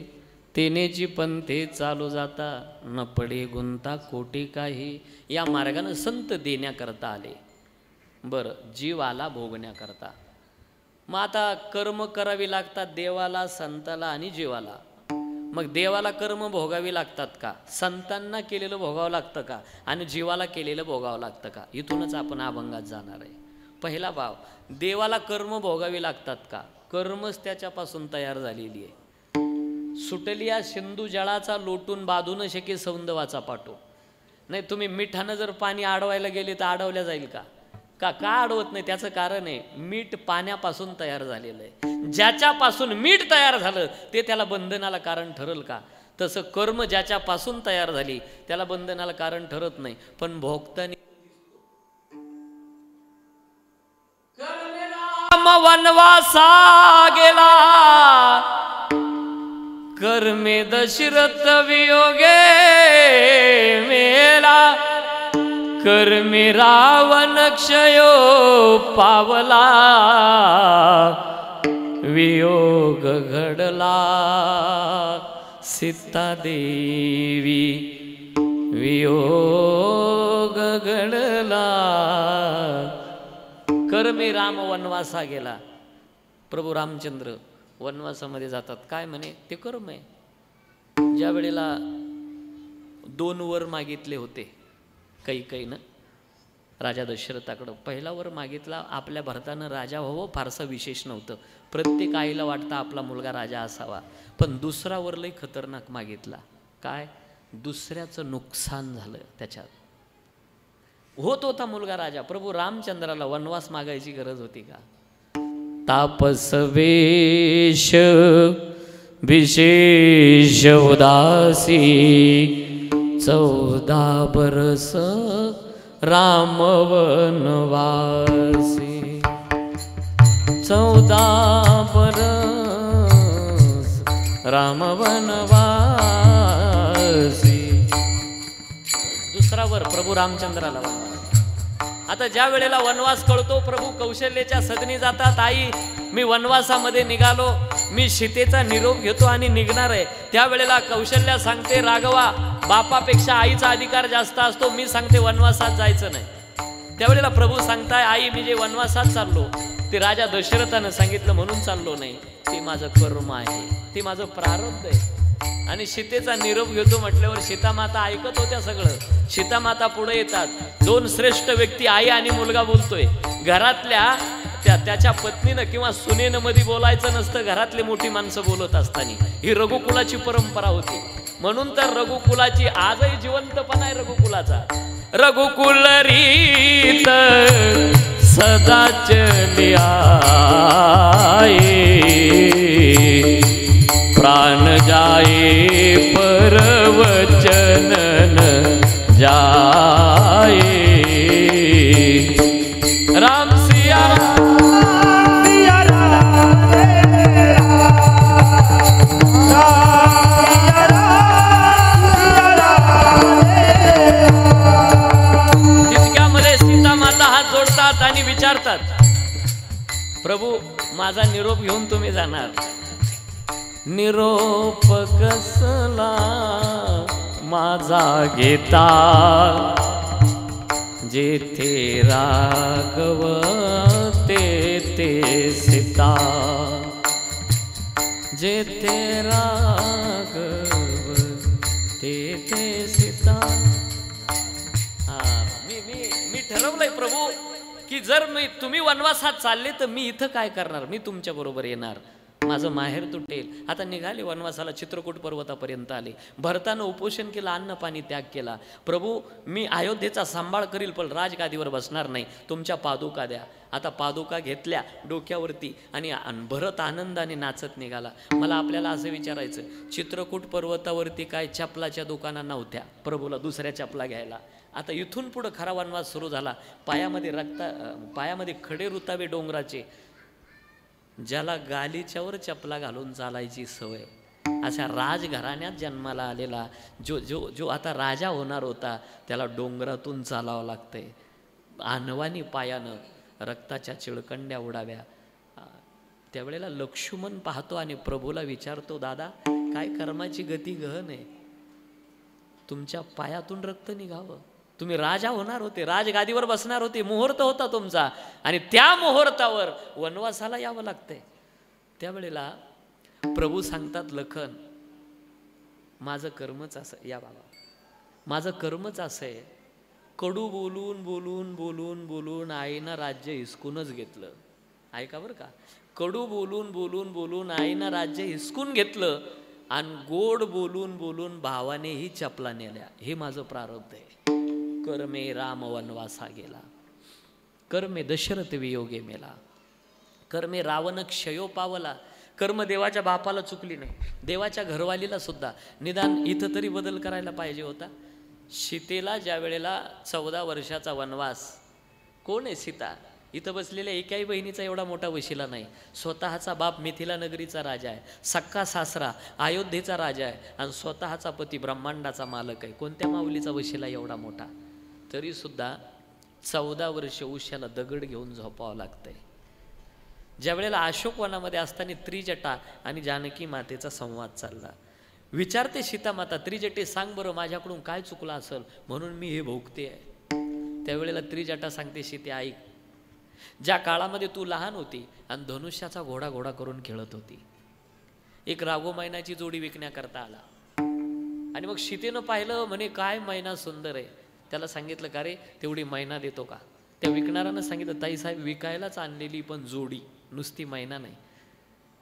तेनेची पंथे चालू जाता न पडे गुंता कोटी काही. या मार्गानं संत देण्याकरता आले. बरं, जीवाला भोगण्याकरता मग आता कर्म करावी लागतात देवाला, संताला आणि जीवाला. मग देवाला कर्म भोगावी लागतात का, संतांना केलेलं भोगावं लागतं का, आणि जीवाला केलेलं भोगावं लागतं का. इथूनच आपण अभंगात जाणार आहे. पहिला भाव, देवाला कर्म भोगावी लागतात का, कर्मच त्याच्यापासून तयार झालेली आहे. सुटलिया सिंधू जळाचा लोटून बांधून शके सौंदवाचा पाठो. नाही, तुम्ही मिठानं जर पाणी अडवायला गेले तर अडवल्या जाईल का, का अडवत नाही. त्याचं कारण आहे मीठ पाण्यापासून तयार झालेलं आहे. ज्याच्यापासून मीठ तयार झालं ते त्याला बंधनाला कारण ठरल का. तसं कर्म ज्याच्यापासून तयार झाली त्याला बंधनाला कारण ठरत नाही. पण भोगताना राम वनवासा गेला, कर्मे दशरथ वियोगे मेला, कर्मे रावण क्षयो पावला, वियोग घडला सीता देवी, वियोग घडला. कर्मे राम वनवासा गेला. प्रभू रामचंद्र वनवासामध्ये जातात. काय म्हणे, ते कर्म आहे. ज्या वेळेला 2 वर मागितले होते कैकेयीनं राजा दशरथाकडं, पहिला वर मागितला आपल्या भरतानं राजा व्हावं, फारसा विशेष नव्हतं. प्रत्येक आईला वाटतं आपला मुलगा राजा असावा. पण दुसरा वर लई खतरनाक मागितला. काय, दुसऱ्याचं नुकसान झालं त्याच्यात. होत होता मुलगा राजा. प्रभू रामचंद्राला वनवास मागायची गरज होती का. तापस वेश विशेष उदासी, 14 बरस राम वनवासी, 14 बरस राम वनवासी. दुसरा वर प्रभू रामचंद्राला वनवास. आता ज्या वेळेला वनवास कळतो, प्रभू कौशल्याच्या सदनी जातात. आई, मी वनवासामध्ये निघालो, मी सीतेचा निरोप घेतो आणि निघणार आहे. त्यावेळेला कौशल्या सांगते, राघवा, बापापेक्षा आईचा अधिकार जास्त असतो, मी सांगते वनवासात जायचं नाही. त्यावेळेला प्रभू सांगताय, आई, मी जे वनवासात चाललो ते राजा दशरथानं सांगितलं म्हणून चाललो नाही. ते माझं कर्म आहे, ते माझं प्रारब्ध आहे. आणि सीतेचा निरोप घेतो म्हटल्यावर सीतामाता ऐकत होत्या सगळं. सीतामाता पुढे येतात. दोन श्रेष्ठ व्यक्ती, आई आणि मुलगा बोलतोय. घरातल्या त्याच्या पत्नीनं किंवा सुनेनं मध्ये बोलायचं नसतं, घरातली मोठी माणसं बोलत असताना. ही रघुकुलाची परंपरा होती. म्हणून तर रघुकुलाची आजही जिवंतपणा आहे रघुकुलाचा. रघुकुल रीत सदा चली आए, प्राण जाए पर वचन न जाए. राम सिया सिया राम रे राम, सिया राम, सिया राम रे राम. तितक्यामध्ये सीता माता हात जोडतात आणि विचारतात, प्रभू माझा निरोप घेऊन तुम्ही जाणार. निरोप कसला माझा घेता, जेथे राघव तेथे सीता, जेथे राघव तेथे सीता. मी ठरवलंय प्रभू की जर तुम्ही वनवासात चालले तर मी इथं काय करणार, मी तुमच्या बरोबर येणार. माझं माहेर तुटेल. आता निघाले वनवासाला. चित्रकूट पर्वतापर्यंत आले. भरतानं उपोषण केलं, अन्न पाणी त्याग केला. प्रभू मी अयोध्येचा सांभाळ करील पण राजगादीवर बसणार नाही, तुमच्या पादुका द्या. आता पादुका घेतल्या डोक्यावरती आणि भरत आनंदाने नाचत निघाला. मला आपल्याला असं विचारायचं, चित्रकूट पर्वतावरती काय चपलाच्या दुकाना नव्हत्या प्रभूला दुसऱ्या चपला घ्यायला. आता इथून पुढं खरा वनवास सुरू झाला. पायामध्ये खडे रुतावे डोंगराचे, ज्याला गालीच्यावर चपला घालून चालायची सवय, अशा राजघराण्यात जन्माला आलेला जो जो जो आता राजा होणार होता, त्याला डोंगरातून चालावं लागतंय. अनवानी पायानं रक्ताच्या चिळकंड्या उडाव्या. त्यावेळेला लक्ष्मण पाहतो आणि प्रभूला विचारतो, दादा काय कर्माची गती गहन आहे, तुमच्या पायातून रक्त निघावं. तुम्ही राजा होणार होते, राजगादीवर बसणार होते, मुहूर्त होता तुमचा आणि त्या मुहूर्तावर वनवासाला यावं लागतंय. त्यावेळेला प्रभू सांगतात, लखन माझं कर्मच असं, या बाबा माझं कर्मच असं आहे, कडू बोलून बोलून बोलून बोलून आईनं राज्य हिसकूनच घेतलं. ऐका बरं का, कडू बोलून बोलून बोलून आईनं राज्य हिसकून घेतलं आणि गोड बोलून बोलून भावानेही चपला नेल्या. हे माझं प्रारब्ध आहे. कर्मे राम वनवासा गेला, कर्मे दशरथ वियोगे मेला, कर्मे रावण क्षयो पावला. कर्म देवाच्या बापाला चुकली नाही, देवाच्या घरवालीला सुद्धा निदान इथं तरी बदल करायला पाहिजे होता. सीतेला ज्या वेळेला 14 वर्षाचा वनवास, कोण आहे सीता? इथं बसलेल्या एकाही बहिणीचा एवढा मोठा वशिला नाही. स्वतःचा बाप मिथिला नगरीचा राजा आहे, सक्का सासरा अयोध्येचा राजा आहे आणि स्वतःचा पती ब्रह्मांडाचा मालक आहे. कोणत्या माऊलीचा वशिला एवढा मोठा? तरी सुद्धा 14 वर्ष उश्याला दगड घेऊन झोपावं लागतंय. ज्या वेळेला अशोकवनामध्ये असताना त्रिजटा आणि जानकी मातेचा संवाद चालला. विचारते सीता माता, त्रिजटे सांग बरं माझ्याकडून काय चुकलं असेल म्हणून मी हे भोगते आहे. त्यावेळेला त्रिजटा सांगते, सीते ऐक, ज्या काळामध्ये तू लहान होती आणि धनुष्याचा घोडा घोडा करून खेळत होती, एक राघो मैनाची जोडी विकण्याकरता आला आणि मग सीतेनं पाहिलं, म्हणे काय मैना सुंदर आहे. त्याला सांगितलं, का रे तेवढी मैना देतो का? त्या विकणाऱ्यानं सांगितलं, ताई साहेब विकायलाच आणलेली पण जोडी, नुसती मैना नाही.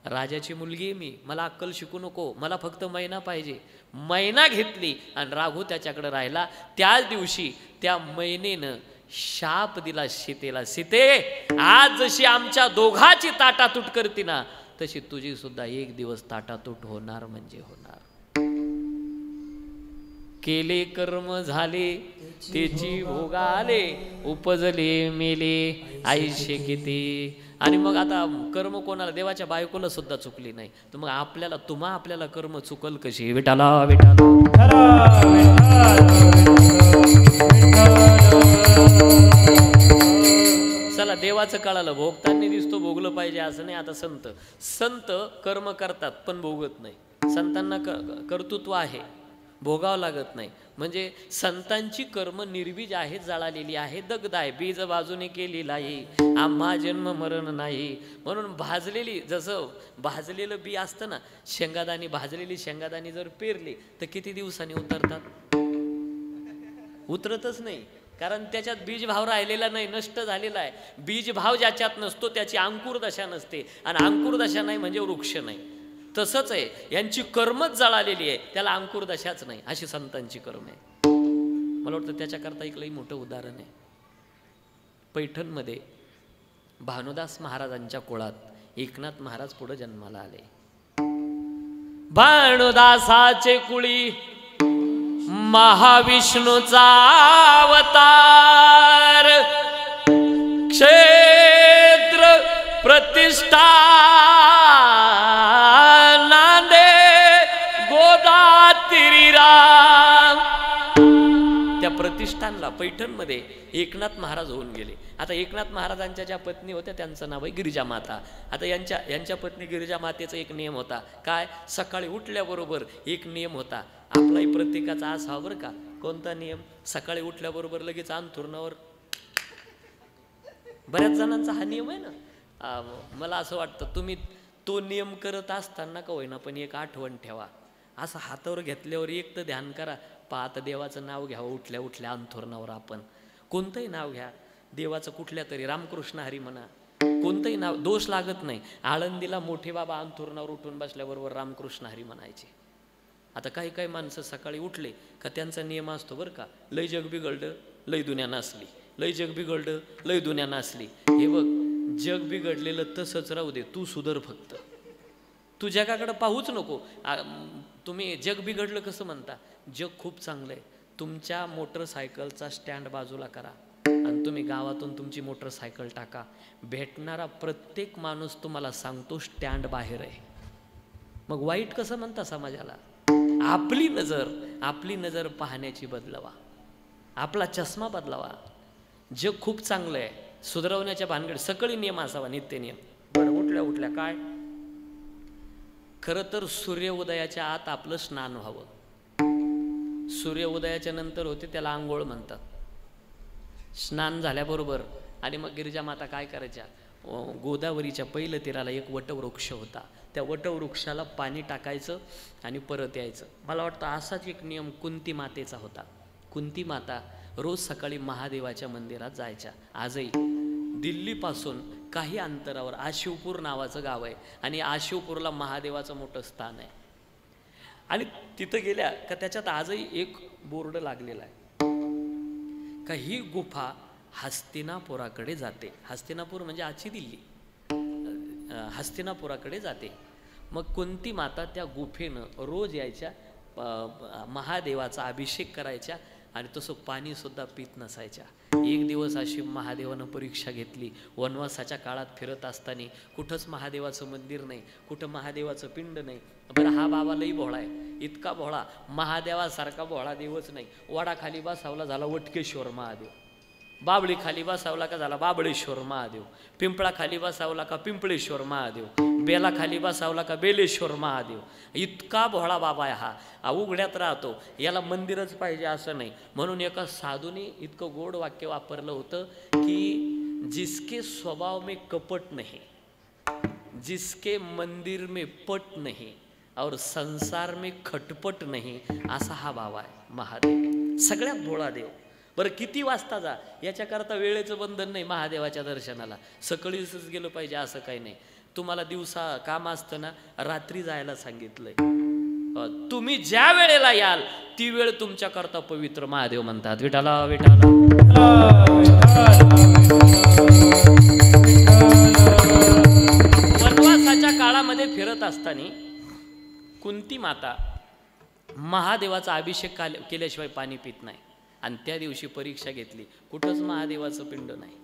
राजाची मुलगी आहे मी, मला अक्कल शिकू नको, मला फक्त मैना पाहिजे. मैना घेतली आणि राघू त्याच्याकडे राहिला. त्याच दिवशी त्या मैनेनं शाप दिला सीतेला, सीते आज जशी आमच्या दोघाची ताटातूट करते ना, तशी तुझी सुद्धा एक दिवस ताटातूट होणार म्हणजे होणार. केले कर्म झाले त्याची भोगाले, उपजले मेले आयुष्य किती. आणि मग आता कर्म कोणाला? देवाच्या बायकोला सुद्धा चुकली नाही, तर मग आपल्याला कर्म चुकल कशी? विठाला विठाला चला, देवाचं कळालं, भोगताना दिसतो, भोगलं पाहिजे असं नाही. आता संत कर्म करतात पण भोगत नाही. संतांना कर्तृत्व आहे भोगावं लागत नाही. म्हणजे संतांची कर्म निर्बीज आहेत, जळालेली आहे, दग्ध आहे, बीज बाजूने केलेला आहे, आम्हा जन्म मरण नाही. म्हणून भाजलेली, जसं भाजलेलं बी असतं ना, शेंगादाणी, भाजलेली शेंगादाणी जर पेरली तर किती दिवसांनी उतरतात? उतरतच नाही, कारण त्याच्यात बीजभाव राहिलेला नाही, नष्ट झालेला आहे. बीजभाव ज्याच्यात नसतो त्याची अंकुर दशा नसते, आणि अंकुर दशा नाही म्हणजे वृक्ष नाही. तसंच आहे, यांची कर्मच जळालेली आहे, त्याला अंकुर दशाच नाही, अशी संतांची कर्म आहे. मला वाटतं त्याच्याकरता एक लई मोठं उदाहरण आहे. पैठणमध्ये भानुदास महाराजांच्या कुळात एकनाथ महाराज पुढे जन्माला आले. भानुदासाचे कुळी महाविष्णूचा अवतार, क्षेत्र प्रतिष्ठा नांदे गोदातीरी राम. त्या प्रतिष्ठानला पैठणमध्ये एकनाथ महाराज होऊन गेले. आता एकनाथ महाराजांच्या ज्या पत्नी होत्या त्यांचं नाव आहे गिरिजा माता. आता यांच्या पत्नी गिरिजा मातेचा एक नियम होता. काय? सकाळी उठल्याबरोबर एक नियम होता, आपलाही प्रत्येकाचा असावा बरं का. कोणता नियम? सकाळी उठल्याबरोबर लगेच अंथरुणावर. बऱ्याच जणांचा हा नियम आहे ना. मला असं वाटतं तुम्ही तो नियम करत असताना का होईना पण एक आठवण ठेवा. असं हातावर घेतल्यावर एक तर ध्यान करा, पाहता देवाचं नाव घ्यावं उठल्या उठल्या अंथरुणावर. आपण कोणतंही नाव घ्या, देवाचं कुठल्या तरी, रामकृष्ण हरी म्हणा, कोणतंही नाव, दोष लागत नाही. आळंदीला मोठे बाबा अंथरुणावर उठून बसल्याबरोबर रामकृष्ण हरी म्हणायचे. आता काही काही माणसं सकाळी उठले का त्यांचा नियम असतो बरं का, लय जग बिघडलं लय दुनिया नासली, लय जग बिघडलं लय दुनिया नासली. हे बघ, जग बिघडलेलं तसंच राहू दे, तू सुधर फक्त, तू जगाकडे पाहूच नको. तुम्ही जग बिघडलं कसं म्हणता? जग खूप चांगलं आहे. तुमच्या मोटरसायकलचा स्टँड बाजूला करा आणि तुम्ही गावातून तुमची मोटरसायकल टाका. भेटणारा प्रत्येक माणूस तुम्हाला सांगतो स्टँड बाहेर आहे. मग वाईट कसं म्हणता समाजाला? आपली नजर पाहण्याची बदलावा, आपला चष्मा बदलावा. जग खूप चांगलं आहे, सुधारवण्याच्या भानगड. सकाळी नियम असावा, नित्य नियम. बरं, उठल्या उठल्या काय? खरं तर सूर्य उदयाच्या आत आपलं स्नान व्हावं. सूर्य उदयाच्या नंतर होते त्याला आंघोळ म्हणतात. स्नान झाल्याबरोबर आणि मग गिरिजा माता काय करायच्या? गोदावरीच्या पहिलं तीराला एक वटवृक्ष होता, त्या वटवृक्षाला पाणी टाकायचं आणि परत यायचं. मला वाटतं असाच एक नियम कुंती मातेचा होता. कुंती माता रोज सकाळी महादेवाच्या मंदिरात जायच्या. आजही दिल्लीपासून काही अंतरावर आशिवपूर नावाचं गाव आहे आणि आशिवपूरला महादेवाचं मोठं स्थान आहे. आणि तिथं गेल्या का त्याच्यात आजही एक बोर्ड लागलेला आहे का ही गुफा हस्तिनापुराकडे जाते. हस्तिनापूर म्हणजे आजची दिल्ली, हस्तिनापुराकडे जाते. मग कुंती माता त्या गुफेनं रोज यायच्या, महादेवाचा अभिषेक करायच्या आणि तसं पाणीसुद्धा पित नसायच्या. एक दिवस अशी महादेवानं परीक्षा घेतली. वनवासाच्या काळात फिरत असताना कुठंच महादेवाचं मंदिर नाही, कुठं महादेवाचं पिंड नाही. बरं, हा बाबा लई भोळा आहे, इतका भोळा, महादेवासारखा भोळा देवच नाही. वडाखाली बसावला झाला वटकेश्वर महादेव, बाबळी खाली बसावला का झाला बाबळेश्वर महादेव, पिंपळा खाली बसावला का पिंपळेश्वर महादेव, बेला खाली बसावला का बेलेश्वर महादेव. इतका भोळा बाबा आहे हा, उघड्यात राहतो, याला मंदिरच पाहिजे असं नाही. म्हणून एका साधूने इतकं गोड वाक्य वापरलं होतं की जिसके स्वभाव में कपट नहीं, जिसके मंदिर में पट नहीं और संसार में खटपट नहीं, असा हा बाबा आहे महादेव, सगळ्यात भोळा देव. बरं, किती वाजता जा, याच्याकरता वेळेचं बंधन नाही. महादेवाच्या दर्शनाला सकाळीच गेलं पाहिजे असं काही नाही. तुम्हाला दिवसा काम असतं ना, रात्री जायला सांगितलंय. तुम्ही ज्या वेळेला याल ती वेळ तुमच्याकरता पवित्र. महादेव म्हणतात विठाला विठाला. वनवासाच्या काळामध्ये फिरत असताना कुंती माता महादेवाचा अभिषेक केल्याशिवाय पाणी पित नाही. आणि त्या दिवशी परीक्षा घेतली, कुठंच महादेवाचं पिंड नाही.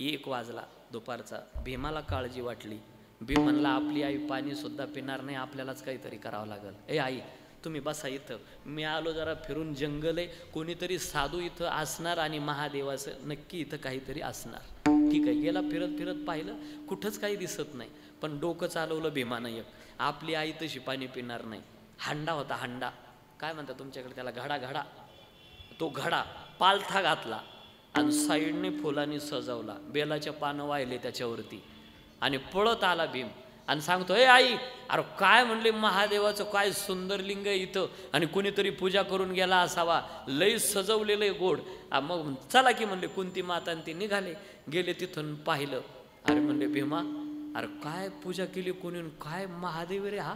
1 वाजला दुपारचा. भीमाला काळजी वाटली. भीम म्हणला आपली आई पाणी सुद्धा पिणार नाही, आपल्यालाच काहीतरी करावं लागेल. ए आई, तुम्ही बसा इथं, मी आलो जरा फिरून, जंगल आहे, कोणीतरी साधू इथं असणार आणि महादेवाचं नक्की इथं काहीतरी असणार. ठीक आहे, गेला फिरत फिरत, पाहिलं कुठंच काही दिसत नाही. पण डोकं चालवलं भीमानं एक, आपली आई तशी पाणी पिणार नाही. हांडा होता, हांडा, काय म्हणतात तुमच्याकडे त्याला, घडा घडा, तो घडा पालथा घातला आणि साईडने फुलांनी सजवला, बेलाच्या पानं वाहिले त्याच्यावरती आणि पळत आला भीम आणि सांगतो, हे आई, अरे काय म्हणले महादेवाचं काय सुंदर लिंग आहे इथं आणि कुणीतरी पूजा करून गेला असावा, लई सजवलेलं आहे गोड. मग चला की म्हणले कुंती माता आणि ते निघाले, गेले तिथून पाहिलं. अरे म्हणले भीमा, अरे काय पूजा केली कोणी, काय महादेव रे हा.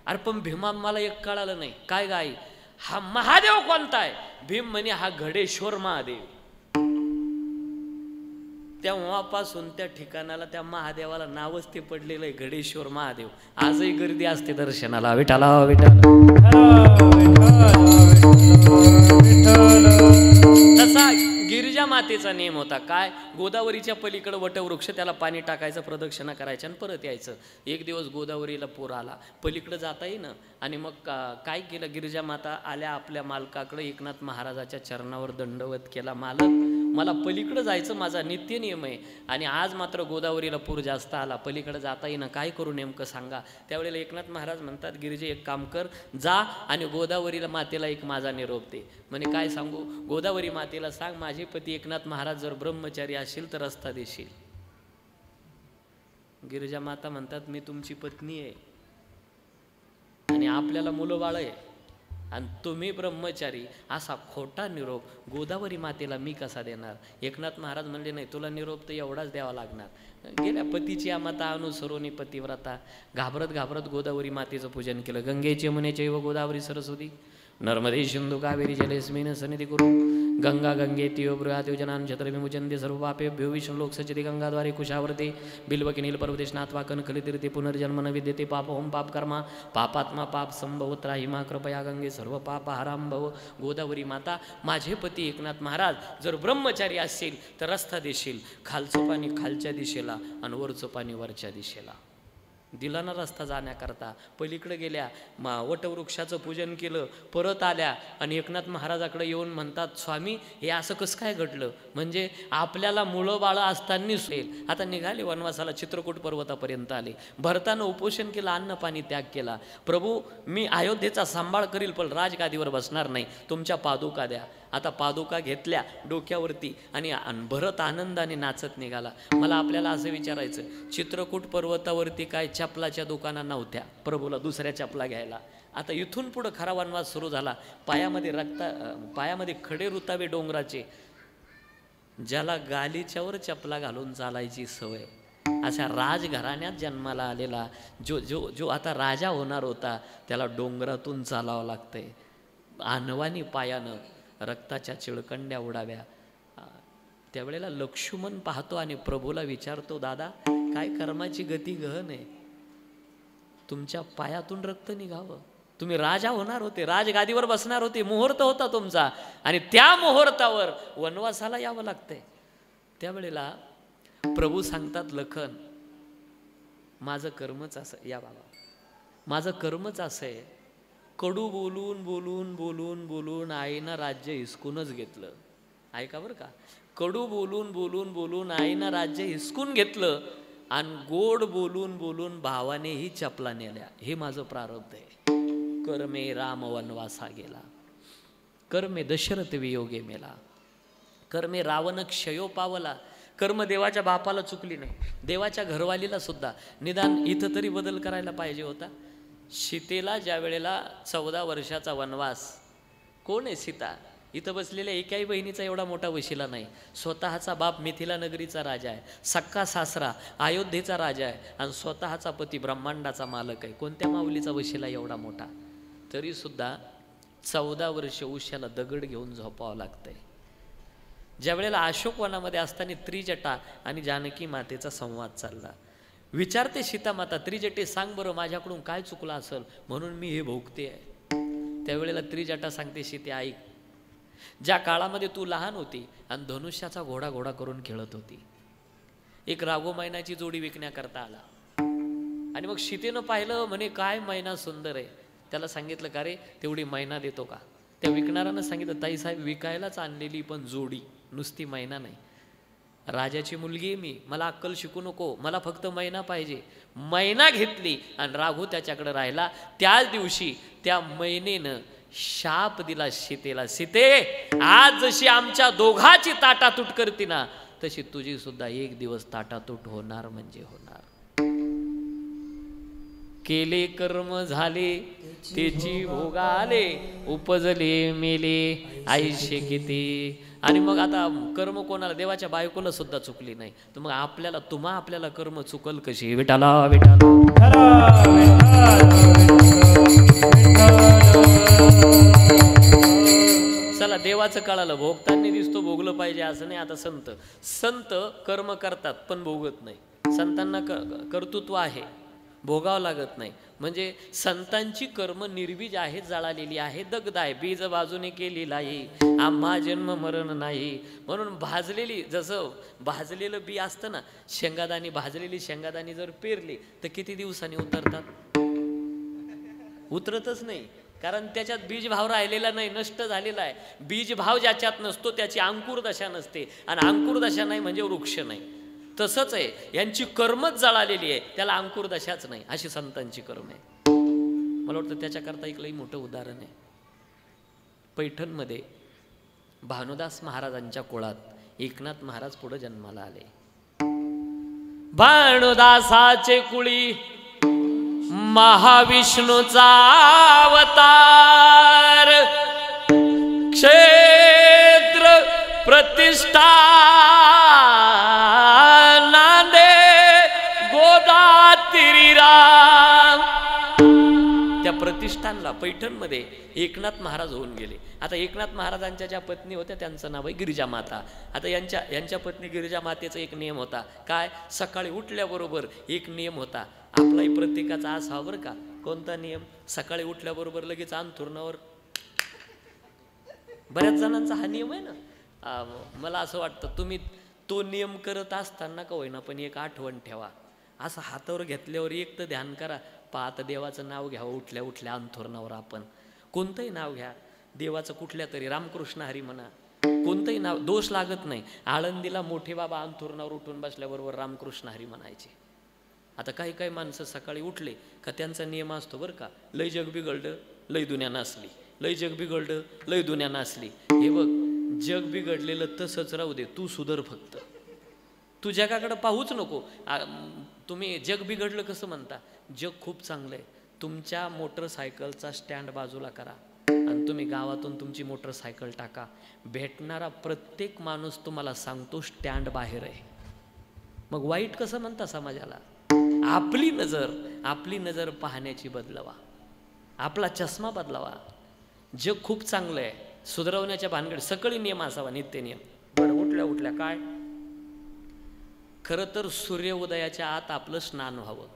अरे पण भीमा मला एक कळालं नाही, काय गाई हा महादेव कोणता आहे. भीम म्हणे हा घडेश्वर महादेव. तेव्हापासून त्या ठिकाणाला त्या महादेवाला नावच ते पडलेलं आहे, घडेश्वर महादेव. आजही गर्दी असते दर्शनाला. विठाला विठाला. तसा गिरिजा मातेचा नेम होता काय, गोदावरीच्या पलीकडे वटवृक्ष, त्याला पाणी टाकायचं, प्रदक्षिणा करायचं आणि परत यायचं. एक दिवस गोदावरीला पूर आला, पलीकडे जाता येईना आणि मग काय केलं, गिरिजा माता आल्या आपल्या मालकाकडे, एकनाथ महाराजाच्या चरणावर दंडवत केला, मालक मला पलीकडे जायचं, माझा नित्य नियम आहे आणि आज मात्र गोदावरीला पूर जास्त आला, पलीकडे जाता येईना, काय करू नेमकं सांगा. त्यावेळेला एकनाथ महाराज म्हणतात, गिरिजे एक काम कर, जा आणि गोदावरीला मातेला एक माझा निरोप दे. म्हणे काय सांगू, गोदावरी मातेला सांग माझे पती एकनाथ महाराज जर ब्रह्मचारी असतील तर रस्ता देशील. गिरिजा माता म्हणतात, मी तुमची पत्नी आहे आणि आपल्याला मुलं बाळ आहे आणि तुम्ही ब्रह्मचारी, असा खोटा निरोप गोदावरी मातेला मी कसा देणार. एकनाथ महाराज म्हणले, नाही तुला निरोप तर एवढाच द्यावा लागणार. गेल्या पतीची माता अनुसरोनी पतिव्रता, घाबरत घाबरत गोदावरी मातेचं पूजन केलं. गंगेचे मुनेचे व गोदावरी सरस्वती नर्मदे सिंधू कावेरी जलेस्मिन सन्निधी कुरु गंगा गंगे तियो बृहात योजनान छत्रविमुचंदे सर्व पापेभ्यो विष्णुलोक सचते गंगाद्वारे कुशावर्ते बिल्वकी नील पर्वते स्नात्वा कनकलितीर्थे पुनर्जन्म न विद्यते पाप होम पाप कर्मा पापात्मा पाप संभव त्राहिमा कृपया गंगे सर्व पाप हराम भव. गोदावरी माता, माझे पती एकनाथ महाराज जर ब्रह्मचारी असतील तर रस्ता देशील, खालचं पाणी खालच्या दिशेला आणि वरचं पाणी वरच्या दिशेला. दिला ना रस्ता जाण्याकरता. पलीकडे गेल्या, वटवृक्षाचं पूजन केलं, परत आल्या आणि एकनाथ महाराजाकडे येऊन म्हणतात, स्वामी हे असं कसं काय घडलं, म्हणजे आपल्याला मुलं बाळं असतानाच होईल. आता निघाले वनवासाला, चित्रकूट पर्वतापर्यंत आले, भरतानं उपोषण केलं, अन्न पाणी त्याग केला. प्रभू मी अयोध्येचा सांभाळ करील पण राजगादीवर बसणार नाही, तुमच्या पादुका द्या. आता पादुका घेतल्या डोक्यावरती आणि भरत आनंदाने नाचत निघाला. मला आपल्याला असं विचारायचं, चित्रकूट पर्वतावरती काय चपलाच्या दुकाना नव्हत्या प्रभूला दुसऱ्या चपला घ्यायला. आता इथून पुढं खरा वनवास सुरू झाला. पायामध्ये खडे रुतावे डोंगराचे, ज्याला गालीच्यावर चपला घालून चालायची सवय, अशा राजघराण्यात जन्माला आलेला जो जो जो आता राजा होणार होता, त्याला डोंगरातून चालावं लागतंय, अनवानी पायानं, रक्ताच्या चिळकंड्या उडाव्या. त्यावेळेला लक्ष्मण पाहतो आणि प्रभूला विचारतो, दादा काय कर्माची गती गहन आहे, तुमच्या पायातून रक्त निघावं, तुम्ही राजा होणार होते, राजगादीवर बसणार होते, मुहूर्त होता तुमचा आणि त्या मुहूर्तावर वनवासाला यावं लागतंय. त्यावेळेला प्रभू सांगतात, लखन माझं कर्मच असं, या बाबा माझं कर्मच असं आहे, कडू बोलून बोलून बोलून बोलून आईनं राज्य हिसकूनच घेतलं. ऐका बरं का, कडू बोलून बोलून बोलून आईनं राज्य हिसकून घेतलं आणि गोड बोलून बोलून भावानेही चपला नेल्या. हे माझं प्रारब्ध आहे. कर्मे राम वनवासा गेला, कर्मे दशरथ वियोगे मेला, कर्मे रावण क्षयो पावला. कर्म देवाच्या बापाला चुकली नाही, देवाच्या घरवालीला सुद्धा निदान इथं तरी बदल करायला पाहिजे होता. सीतेला ज्या वेळेला 14 वर्षाचा वनवास, कोण आहे सीता, इथं बसलेल्या एकाही बहिणीचा एवढा मोठा वशिला नाही. स्वतःचा बाप मिथिला नगरीचा राजा आहे, सक्का सासरा अयोध्येचा राजा आहे आणि स्वतःचा पती ब्रह्मांडाचा मालक आहे. कोणत्या माऊलीचा वशिला एवढा मोठा, तरी सुद्धा 14 वर्ष उश्याला दगड घेऊन झोपावं लागतंय. ज्या वेळेला अशोकवनामध्ये असताना त्रिजटा आणि जानकी मातेचा संवाद चालला. विचारते सीता माता, त्रिजटे सांग बरं माझ्याकडून काय चुकलं असेल म्हणून मी हे भोगते आहे. त्यावेळेला त्रिजटा सांगते, सीते ऐक, ज्या काळामध्ये तू लहान होती आणि धनुष्याचा घोडा घोडा करून खेळत होती, एक राघो मैनाची जोडी विकण्याकरता आला आणि मग सीतेनं पाहिलं, म्हणे काय मैना सुंदर आहे. त्याला सांगितलं, का रे तेवढी मैना देतो का. त्या विकणाऱ्यानं सांगितलं, ताई साहेब विकायलाच आणलेली पण जोडी, नुसती मैना नाही. राजाची मुलगी आहे मी, मला अक्कल शिकू नको, मला फक्त मैना पाहिजे. मैना घेतली आणि राघू त्याच्याकडे राहिला. त्याच दिवशी त्या मैनेनं शाप दिला सीतेला, सीते आज जशी आमच्या दोघाची ताटातूट करते ना तशी तुझी सुद्धा एक दिवस ताटातूट होणार म्हणजे होणार. केले कर्म झाले त्याची भोगाले, उपजले मेले आयुष्य किती. आणि मग आता कर्म कोणाला, देवाच्या बायकोला सुद्धा चुकली नाही तर मग आपल्याला कर्म चुकल कशी. विठाला चला देवाचं कळालं, भोगताना दिसतो भोगलं पाहिजे असं नाही. आता संत कर्म करतात पण भोगत नाही. संतांना कर्तृत्व आहे, भोगावं लागत नाही. म्हणजे संतांची कर्म निर्बीज आहे, जळालेली आहे, दग्ध आहे. बीज बाजूने केलेला आहे, आम्हा जन्म मरण नाही. म्हणून भाजलेली, जसं भाजलेलं बी असतं ना, शेंगादाणी, भाजलेली शेंगादाणी जर पेरली तर किती दिवसांनी उतरतात? उतरतच नाही, कारण त्याच्यात बीजभाव राहिलेला नाही, नष्ट झालेला आहे. बीजभाव ज्याच्यात नसतो त्याची अंकुर दशा नसते, आणि अंकुर दशा नाही म्हणजे वृक्ष नाही. तसंच आहे, यांची कर्मच जळालेली आहे, त्याला अंकुर दशाच नाही. अशी संतांची कर्म आहे. मला वाटतं त्याच्याकरता एक लई मोठं उदाहरण आहे. पैठणमध्ये भानुदास महाराजांच्या कुळात एकनाथ महाराज पुढे जन्माला आले. भानुदासाचे कुळी महाविष्णूचा अवतार, क्षेत्र प्रतिष्ठा त्या प्रतिष्ठानला पैठणमध्ये एकनाथ महाराज होऊन गेले. आता एकनाथ महाराजांच्या ज्या पत्नी होत्या त्यांचं नाव आहे गिरिजा माता. आता यांच्या पत्नी गिरिजा मातेचा एक नियम होता. काय? सकाळी उठल्याबरोबर एक नियम होता, आपलाही प्रत्येकाचा असावा बरं का. कोणता नियम? सकाळी उठल्याबरोबर लगेच अंथरुणावर. बऱ्याच जणांचा हा नियम आहे ना. मला असं वाटतं तुम्ही तो नियम करत असताना का होईना पण एक आठवण ठेवा. असं हातावर घेतल्यावर एक तर ध्यान करा, पाहता देवाचं नाव घ्यावं उठल्या उठल्या अंथरुणावर. आपण कोणतंही नाव घ्या, देवाचं कुठल्या तरी, रामकृष्ण हरी म्हणा, कोणतंही नाव, दोष लागत नाही. आळंदीला मोठे बाबा अंथरुणावर उठून बसल्याबरोबर रामकृष्ण हरी म्हणायचे. आता काही काही माणसं सकाळी उठले का त्यांचा नियम असतो बरं का, लय जग बिघडलं लय दुनिया नासली, लय जग बिघडलं लय दुनिया नासली. हे बघ, जग बिघडलेलं तसंच राहू दे, तू सुधर फक्त. तू जगाकडे पाहूच नको. तुम्ही जग बिघडलं कसं म्हणता? जग खूप चांगलं आहे. तुमच्या मोटरसायकलचा स्टँड बाजूला करा आणि तुम्ही गावातून तुमची मोटरसायकल टाका. भेटणारा प्रत्येक माणूस तुम्हाला सांगतो स्टँड बाहेर आहे. मग वाईट कसं म्हणता समाजाला? आपली नजर पाहण्याची बदलवा, आपला चष्मा बदलावा. जग खूप चांगलं आहे, सुधारवण्याच्या भानगड. सकाळी नियम असावा, नित्य नियम. बरं, उठल्या काय? खरं तर सूर्य उदयाच्या आत आपलं स्नान व्हावं.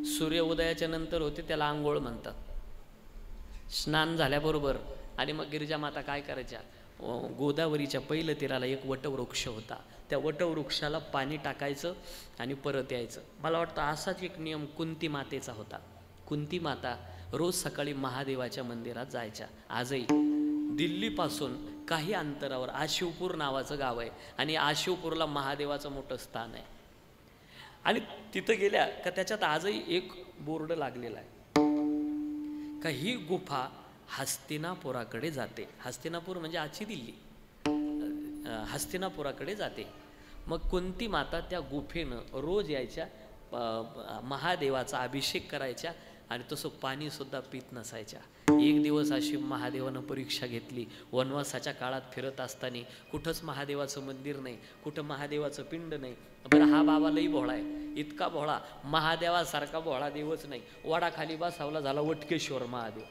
सूर्य उदयाच्या नंतर होते त्याला आंघोळ म्हणतात. स्नान झाल्याबरोबर आणि मग गिरिजा माता काय करायच्या? गोदावरीच्या पहिलं तीराला एक वटवृक्ष होता, त्या वटवृक्षाला पाणी टाकायचं आणि परत यायचं. मला वाटतं असाच एक नियम कुंती मातेचा होता. कुंती माता रोज सकाळी महादेवाच्या मंदिरात जायच्या. आजही दिल्लीपासून काही अंतरावर आशिवपूर नावाचं गाव आहे आणि आशिवपूरला महादेवाचं मोठं स्थान आहे. आणि तिथं गेल्या का त्याच्यात आजही एक बोर्ड लागलेला आहे का ही गुफा हस्तिनापुराकडे जाते. हस्तिनापूर म्हणजे आजची दिल्ली, हस्तिनापुराकडे जाते. मग कुंती माता त्या गुफेनं रोज यायच्या, महादेवाचा अभिषेक करायच्या आणि तसं पाणीसुद्धा पित नसायच्या. एक दिवस अशी महादेवानं परीक्षा घेतली. वनवासाच्या काळात फिरत असताना कुठंच महादेवाचं मंदिर नाही, कुठं महादेवाचं पिंड नाही. बरं, हा बाबा लई भोळा आहे, इतका भोळा, महादेवासारखा भोळा देवच नाही. वडाखाली बसावला झाला वटकेश्वर महादेव,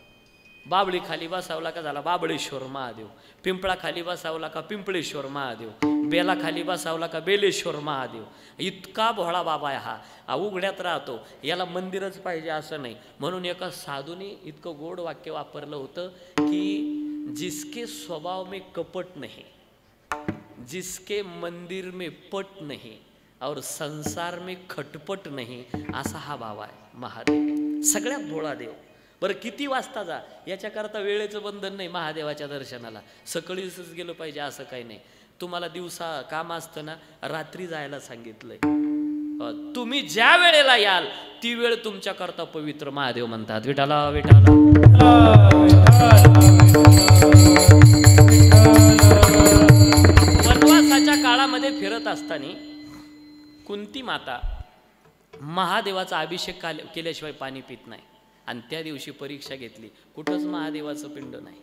बाबळी खाली बसावला का झाला बाबळेश्वर महादेव, पिंपळा खाली बसावला का पिंपळेश्वर महादेव, बेला खाली बसावला का बेलेश्वर महादेव. इतका भोळा बाबा आहे हा, उघड्यात राहतो, याला मंदिरच पाहिजे असं नाही. म्हणून एका साधूने इतकं गोड वाक्य वापरलं होतं की जिसके स्वभाव में कपट नहीं, जिसके मंदिर में पट नहीं और संसार में खटपट नहीं, असा हा बाबा आहे महादेव, सगळ्यात भोळा देव. बरं, किती वाजता जा, याच्याकरता वेळेचं बंधन नाही. महादेवाच्या दर्शनाला सकाळीच गेलं पाहिजे असं काही नाही. तुम्हाला दिवसा काम असतं ना, रात्री जायला सांगितलंय. तुम्ही ज्या वेळेला याल ती वेळ तुमच्याकरता पवित्र. महादेव म्हणतात विठाला विठाला. वनवासाच्या काळामध्ये फिरत असताना कुंती माता महादेवाचा अभिषेक केल्याशिवाय पाणी पित नाही आणि त्या दिवशी परीक्षा घेतली, कुठंच महादेवाचं पिंड नाही।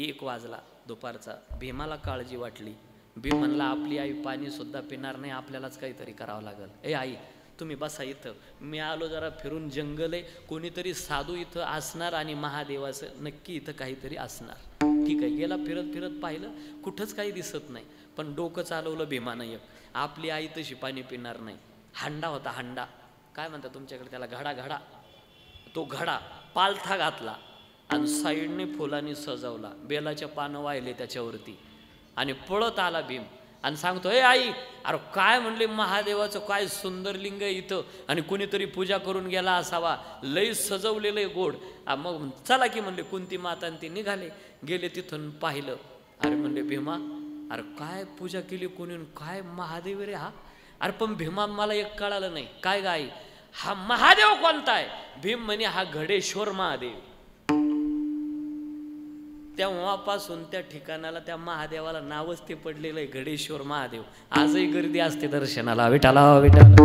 1 वाजला दुपारचा, भीमाला काळजी वाटली। भीम म्हणला आपली आई पाणी सुद्धा पिणार नाही, आपल्यालाच काहीतरी करावं लागल। ए आई तुम्ही बसा इथं, मी आलो जरा फिरून, जंगल आहे, कोणीतरी साधू इथं असणार आणि महादेवाचं नक्की इथं काहीतरी असणार। ठीक आहे, गेला फिरत फिरत पाहिलं, कुठंच काही दिसत नाही। पण डोकं चालवलं भीमानं एक, आपली आई तशी पाणी पिणार नाही। हांडा होता, हांडा काय म्हणतात तुमच्याकडे त्याला, घडा, घडा, तो घडा पालथा घातला आणि साईडने फुलांनी सजवला, बेलाच्या पानं वाहिले त्याच्यावरती आणि पळत आला भीम आणि सांगतो, ए आई, अरे काय म्हणले महादेवाचं काय सुंदर लिंग आहे इथं आणि कुणीतरी पूजा करून गेला असावा, लई सजवलेलं आहे गोड। मग चला की म्हणले कुंती माता ती निघाले, गेले तिथून पाहिलं, अरे म्हणले भीमा, अरे काय पूजा केली कोणी, काय महादेव रे हा। अरे पण भीमा मला एक कळालं नाही, काय गाई हा महादेव कोणता आहे? भीम म्हणे हा घडेश्वर महादेव। तेव्हापासून त्या ठिकाणाला त्या महादेवाला नावच ते पडलेलं आहे, घडेश्वर महादेव। आजही गर्दी असते दर्शनाला, विठाला विठाला।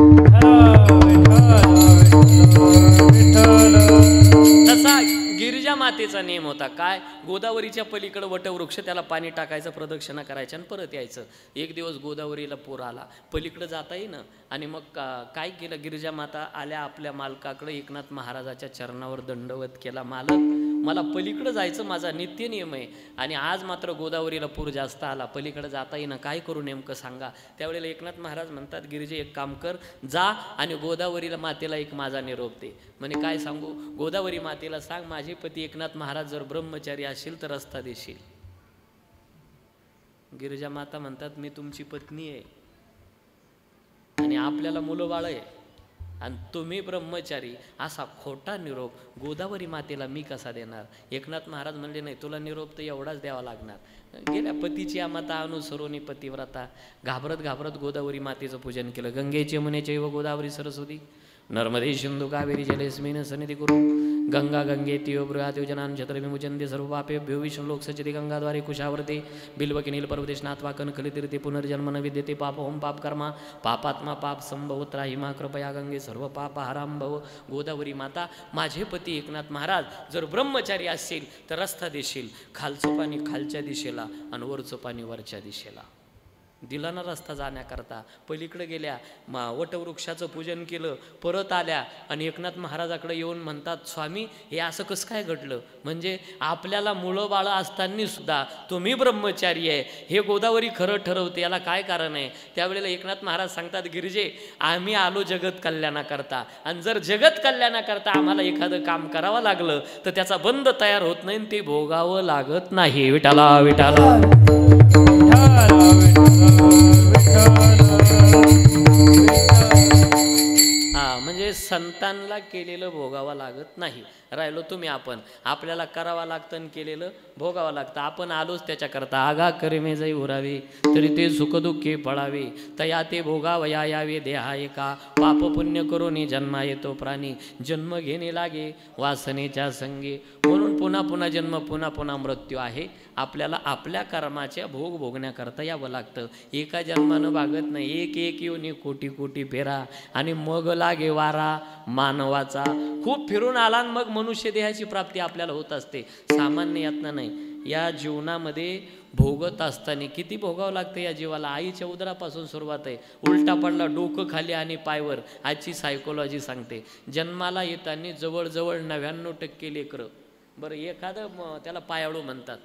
तसा गिरिजा मातेचा नियम होता, काय गोदावरीच्या पलीकडे वटवृक्ष, त्याला पाणी टाकायचं, प्रदक्षिणा करायच्या आणि परत यायचं। एक दिवस गोदावरीला पूर आला, पलीकडे जाता येईना आणि मग काय केलं, गिरिजा माता आल्या आपल्या मालकाकडे, एकनाथ महाराजाच्या चरणावर दंडवत केला, मालक मला पलीकडे जायचं, माझा नित्य नियम आहे आणि आज मात्र गोदावरीला पूर जास्त आला, पलीकडे जाता येईना, काय करू नेमकं सांगा। त्यावेळेला एकनाथ महाराज म्हणतात, गिरिजे एक काम कर, जा आणि गोदावरीला मातेला एक माझा निरोप दे। म्हणे काय सांगू, गोदावरी मातेला सांग माझे पती एकनाथ महाराज जर ब्रह्मचारी असतील तर रस्ता देशील। गिरिजा माता म्हणतात, मी तुमची पत्नी आहे आणि आपल्याला मुलं बाळ आहे आणि तुम्ही ब्रह्मचारी, असा खोटा निरोप गोदावरी मातेला मी कसा देणार। एकनाथ महाराज म्हणले, नाही तुला निरोप तर एवढाच द्यावा लागणार। गेल्या पतीची माता अनुसरोनी पतिव्रता, घाबरत घाबरत गोदावरी मातेचं पूजन केलं। गंगेचे यमुनेचे व गोदावरी सरस्वती नर्मदे सिंधु कावेरी जलेस्मिन् सन्निधि कुरु गंगा गंगेति बृहत् योजनान् छत्रविमुचन्ते सर्वपापेभ्यो विष्णुलोक सचति गंगाद्वारे कुशावर्ते बिल्वके नीलपर्वते स्नात्वा कनकलितीर्थे पुनर्जन्म न विद्यते पापहोम पापकर्मा पापात्मा पाप संभव त्राहिमा कृपया गंगे सर्व पापहारां भव। गोदावरी माता माझे पती एकनाथ महाराज जर ब्रह्मचारी असतील तर रस्ता देशील, खालचं पाणी खालच्या दिशेला आणि वरचं पाणी वरच्या दिशेला। दिला ना रस्ता जाण्याकरता, पलीकडे गेल्या, वटवृक्षाचं पूजन केलं, परत आल्या आणि एकनाथ महाराजाकडे येऊन म्हणतात, स्वामी हे असं कसं काय घडलं, म्हणजे आपल्याला मुलं बाळं असताना सुद्धा तुम्ही ब्रह्मचारी आहे, हे गोदावरी खरं ठरवते, याला काय कारण आहे। त्यावेळेला एकनाथ महाराज सांगतात, गिरिजे आम्ही आलो जगत कल्याणाकरता आणि जर जगत कल्याणाकरता आम्हाला एखादं काम करावं लागलं तर त्याचा बंध तयार होत नाही, ते भोगावं लागत नाही। विठाला विठाला म्हणजे संतांना केलेलं भोगावं लागत नाही। राहिलो तुम्ही आपण, आपल्याला करावं लागतं आणि केलेलं भोगावं लागतं। आपण आलोच त्याच्याकरता, आगा कर्मे जै उरावे तरी ते सुखदुःखे फळावे, तया ते भोगावया यावे देहा एका, पाप पुण्य करून जन्मा येतो प्राणी, जन्म घेणे लागे वासनेच्या संगे। म्हणून पुन्हा पुन्हा जन्म, पुन्हा पुन्हा मृत्यू आहे, आपल्याला आपल्या कर्माच्या भोग भोगण्याकरता यावं लागतं। एका जन्मानं भागत नाही, एक एक योनी कोटी कोटी फेरा आणि मग लागे वारा मानवाचा। खूप फिरून आला मग मनुष्य देहाची प्राप्ती आपल्याला होत असते, सामान्य यातना नाही। या जीवनामध्ये भोगत असताना किती भोगावं लागतं या जीवाला। आईच्या उदरापासून सुरुवात आहे, उलटा पडला डोकं खाली आणि पायवर, आजची सायकोलॉजी सांगते। जन्माला येताना जवळजवळ 99% लेकरं, बरं एखादं त्याला पायाळू म्हणतात,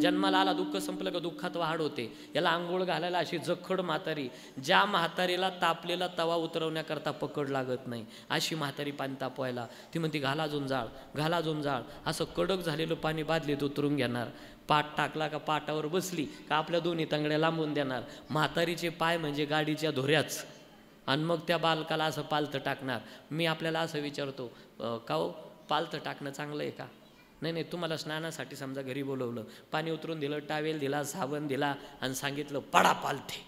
जन्माला आला दुःख संपलं का दुःखात वाढ होते, याला आंघोळ घालायला अशी जखड म्हातारी, ज्या म्हातारीला तापलेला तवा उतरवण्याकरता पकड लागत नाही अशी म्हातारी पाणी तापवायला, ती म्हणते घाला अजून जाळ, घाला अजून जाळ, असं कडक झालेलं पाणी बादलीत उतरून घेणार, पाट टाकला का पाटावर बसली का आपल्या दोन्ही तांगड्या लांबून देणार। म्हातारीचे पाय म्हणजे गाडीच्या धोऱ्याच, आणि मग त्या बालकाला असं पालथं टाकणार। मी आपल्याला असं विचारतो, का हो पालथं टाकणं चांगलं आहे का? नाही नाही, तुम्हाला स्नानासाठी समजा घरी बोलवलं, पाणी उतरून दिलं, टावेल दिला, साबण दिला आणि सांगितलं पडा पालथे,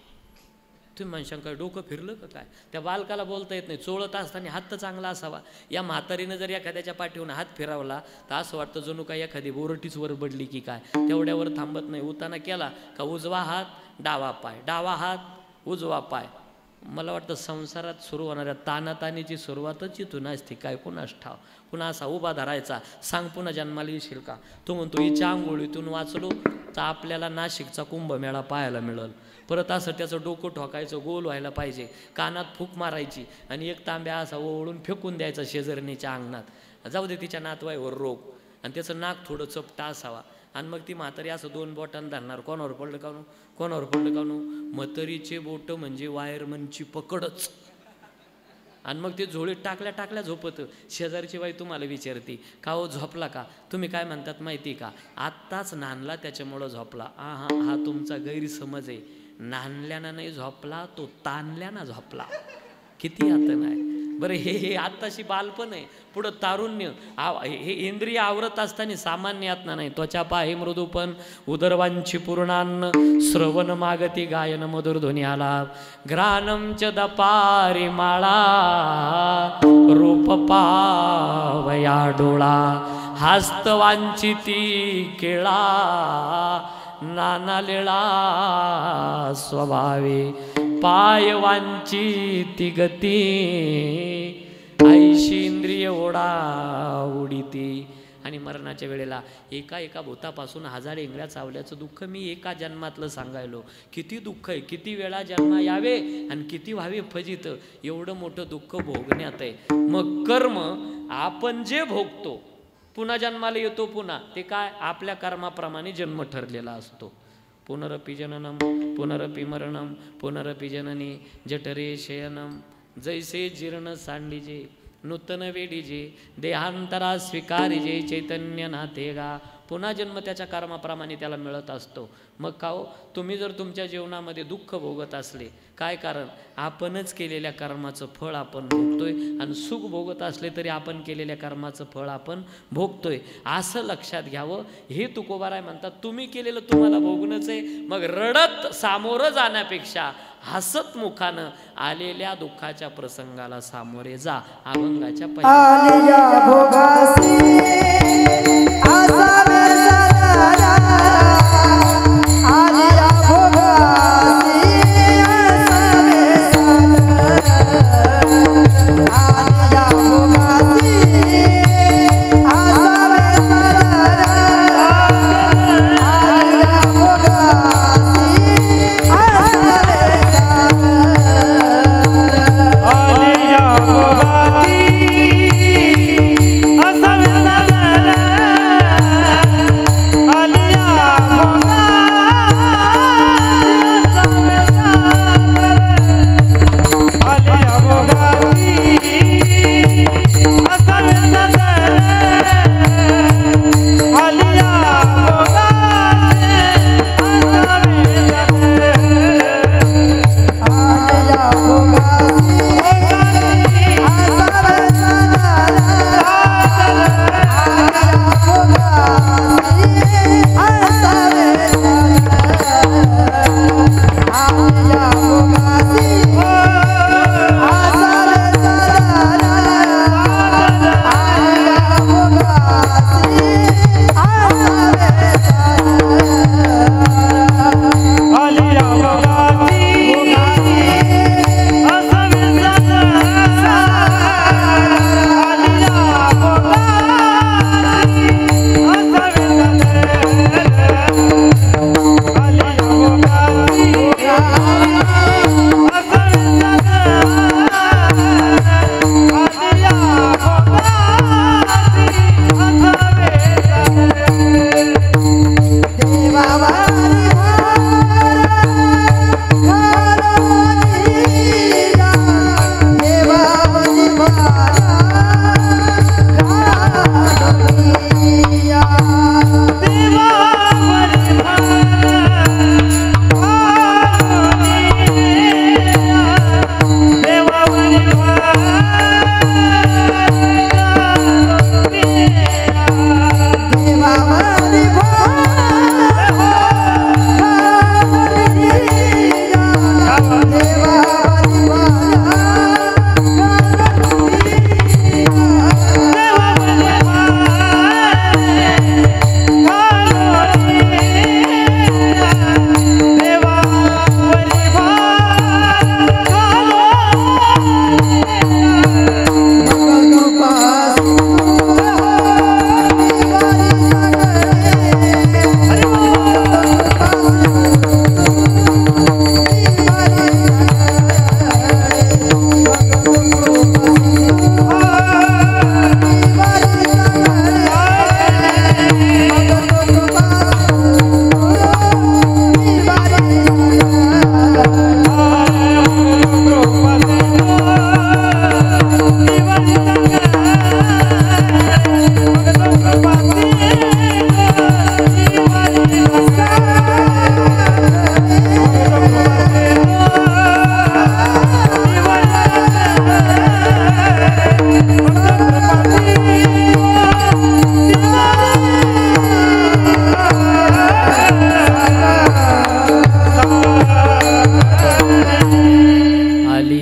तुम्ही म्हणशाल काय डोकं फिरलं का काय? त्या बालकाला बोलता येत नाही, चोळत असताना हात तर चांगला असावा. या म्हातारीनं जर एखाद्याच्या पाठीवरून हात फिरवला तर असं वाटतं जणू काय एखादी बोरटीच वर पडली की काय. तेवढ्यावर थांबत नाही, उताना केला का उजवा हात डावा पाय, डावा हात उजवा पाय. मला वाटतं संसारात सुरू होणाऱ्या तानातानीची सुरुवातच इथून असते काय कुणास ठाव. पुन्हा असा उभा धरायचा, सांग पुन्हा जन्माला येशील का? तो म्हणतो हिच्या आंघोळीतून वाचलो तर आपल्याला नाशिकचा कुंभमेळा पाहायला मिळेल. परत असं त्याचं डोकं ठोकायचं, गोल व्हायला पाहिजे, कानात फूक मारायची आणि एक तांब्या असा ओळून फेकून द्यायचा शेजारणीच्या अंगणात. जाऊ दे तिच्या नातवाईवर रोग, आणि त्याचं नाक थोडं चपटा असावा. आणि मग ती म्हातारी असं 2 बोटांना धरणार, कोणावर पडलं कानू, कोणावर पडलं कानू. म्हातारीचे बोट म्हणजे वायरमनची पकडच. आणि मग ते झोळीत टाकल्या टाकल्या झोपतं. शेजारची बाई तुम्हाला विचारते का हो झोपला का? तुम्ही काय म्हणतात माहिती का? आत्ताच नांदला त्याच्यामुळं झोपला. हा तुमचा गैरसमज आहे. नांदल्यानं नाही झोपला, तो ताणल्यानं झोपला. किती आता नाही बरं. हे आत्ताशी बालपण आहे, पुढं तारुण्य. हे इंद्रिय आवरत असताना सामान्य यातना नाही. त्वचा पाहे मृदूपण उदरवांची पूर्णान्न श्रवण मागती गायन मधुर ध्वनी आला. घ्राणम च दपारी माळा रूप पावया डोळा हस्तवांचिती केळा नाना लेळा स्वभावे पाय वांची गती ऐशी इंद्रिय ओढा उडीती. आणि मरणाच्या वेळेला एका भूतापासून 1000 इंगळ्या चावल्याचं दुःख मी एका जन्मातलं सांगायलो. किती दुःख आहे, किती वेळा जन्मा यावे आणि किती व्हावे फजित, एवढं मोठं दुःख भोगण्यात आहे. मग कर्म आपण जे भोगतो पुन्हा जन्माला येतो, पुन्हा ते काय आपल्या कर्माप्रमाणे जन्म ठरलेला असतो. पुनरपि जननम पुनरपि मरणम पुनरपि जननी जठरे शयनम. जैसे जीर्ण सांडीजे नूतन वेडीजे देहांतरा स्वीकारिजे चैतन्य नाथेगा. पुन्हा जन्म त्याच्या कर्माप्रमाणे त्याला मिळत असतो. मग का हो, तुम्ही जर तुमच्या जीवनामध्ये दुःख भोगत असले, काय कारण? आपणच केलेल्या कर्माचं फळ आपण भोगतोय. आणि सुख भोगत असले तरी आपण केलेल्या कर्माचं फळ आपण भोगतोय, असं लक्षात घ्यावं. हे तुकोबाराय म्हणतात तुम्ही केलेलं तुम्हाला भोगणंच आहे. मग रडत सामोरं जाण्यापेक्षा हसत मुखानं आलेल्या दुःखाच्या प्रसंगाला सामोरे जा. अभंगाच्या आलिया भोगासी आसावे सदारा. आलिया भोगासी आसावे सदारा. आलिया भोगासी आसावे सदारा. आलिया भोगासी आसावे सदारा. आलिया भोगासी आसावे सदारा.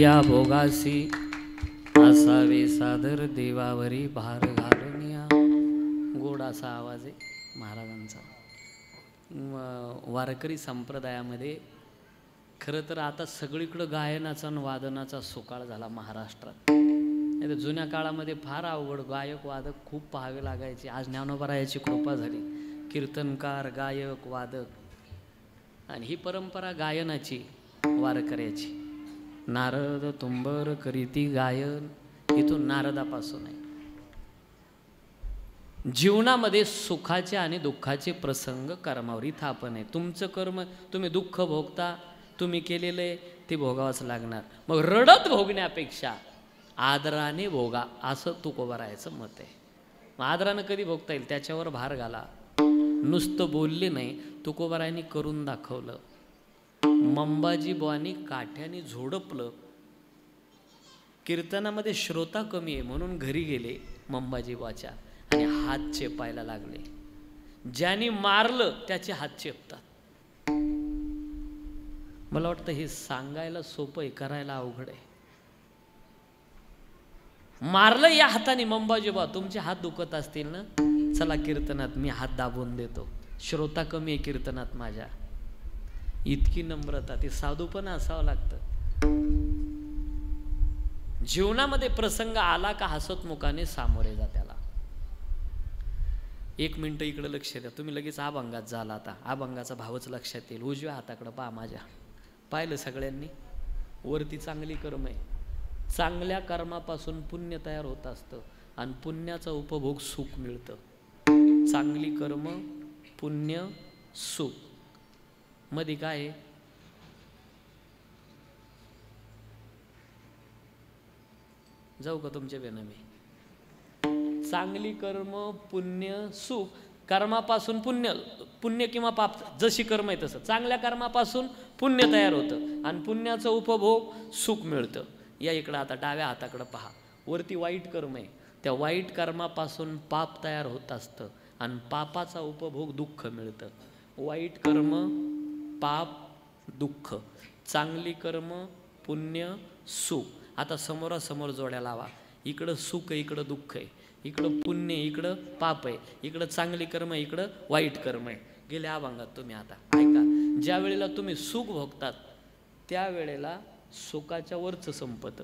या भोगासी असावे सादर देवावरी भार घालूनिया. गोड असा आवाज आहे महाराजांचा. वारकरी संप्रदायामध्ये खरं तर आता सगळीकडं गायनाचा आणि वादनाचा सुकाळ झाला महाराष्ट्रात. नाही तर जुन्या काळामध्ये फार अवघड गायक वादक खूप पाहावे लागायचे. आज ज्ञानोबरायाची कृपा झाली, कीर्तनकार गायक वादक. आणि ही परंपरा गायनाची वारकऱ्याची. नारद तुंबर करीती गायन, इथून नारदापासून आहे. जीवनामध्ये सुखाचे आणि दुःखाचे प्रसंग कर्मावर थापण आहे. तुमचं कर्म, तुम्ही दुःख भोगता, तुम्ही केलेलं आहे ते भोगावंच लागणार. मग रडत भोगण्यापेक्षा आदराने भोगा, असं तुकोबारायचं मत आहे. मग आदरानं कधी भोगता येईल त्याच्यावर भार घाला. नुसतं बोलले नाही, तुकोबारायांनी करून दाखवलं. मंबाजी बुवांनी काठ्याने झोडपलं. कीर्तनामध्ये श्रोता कमी आहे म्हणून घरी गेले मंबाजी बुवाच्या आणि हात चेपायला लागले. ज्याने मारलं त्याचे हात चेपतात. मला वाटतं हे सांगायला सोपं आहे, करायला अवघड आहे. मारलं या हाताने मंबाजी बुवा, तुमचे हात दुखत असतील ना, चला कीर्तनात मी हात दाबून देतो, श्रोता कमी आहे कीर्तनात माझ्या. इतकी नम्रता, ती साधूपणा असावं लागतं. जीवनामध्ये प्रसंग आला का हसतमुखाने सामोरे जा त्याला. 1 मिनिट इकडे लक्ष द्या. तुम्ही लगेच अभंगात झाला. आता अभंगाचा भावच लक्षात येईल. उजव्या हाताकडे पहा माझ्या. पाहिलं सगळ्यांनी? वरती चांगली कर्म आहे. चांगल्या कर्मापासून पुण्य तयार होत असतं आणि पुण्याचा उपभोग सुख मिळतं. चांगली कर्म, पुण्य, सुख. मध्ये काय आहे? जाऊ का तुमच्या बेनामी? चांगली कर्म, पुण्य, सुख. कर्मापासून पुण्य, पुण्य किंवा पाप जशी कर्म आहे तसं. चांगल्या कर्मापासून पुण्य तयार होतं आणि पुण्याचं उपभोग सुख मिळतं. या इकडं आता डाव्या हाताकडं पहा. वरती वाईट कर्म आहे. त्या वाईट कर्मापासून पाप तयार होत असतं आणि पापाचा उपभोग दुःख मिळतं. वाईट कर्म, पाप, दुःख. चांगली कर्म, पुण्य, सुख. आता समोरासमोर जोड्या लावा. इकडं सुख आहे, इकडं दुःख आहे. इकडं पुण्य, इकडं पाप आहे. इकडं चांगली कर्म आहे, इकडं वाईट कर्म आहे. गेल्या अभंगात तुम्ही आता ऐका. ज्या वेळेला तुम्ही सुख भोगतात त्यावेळेला सुखाच्या वरचं संपत.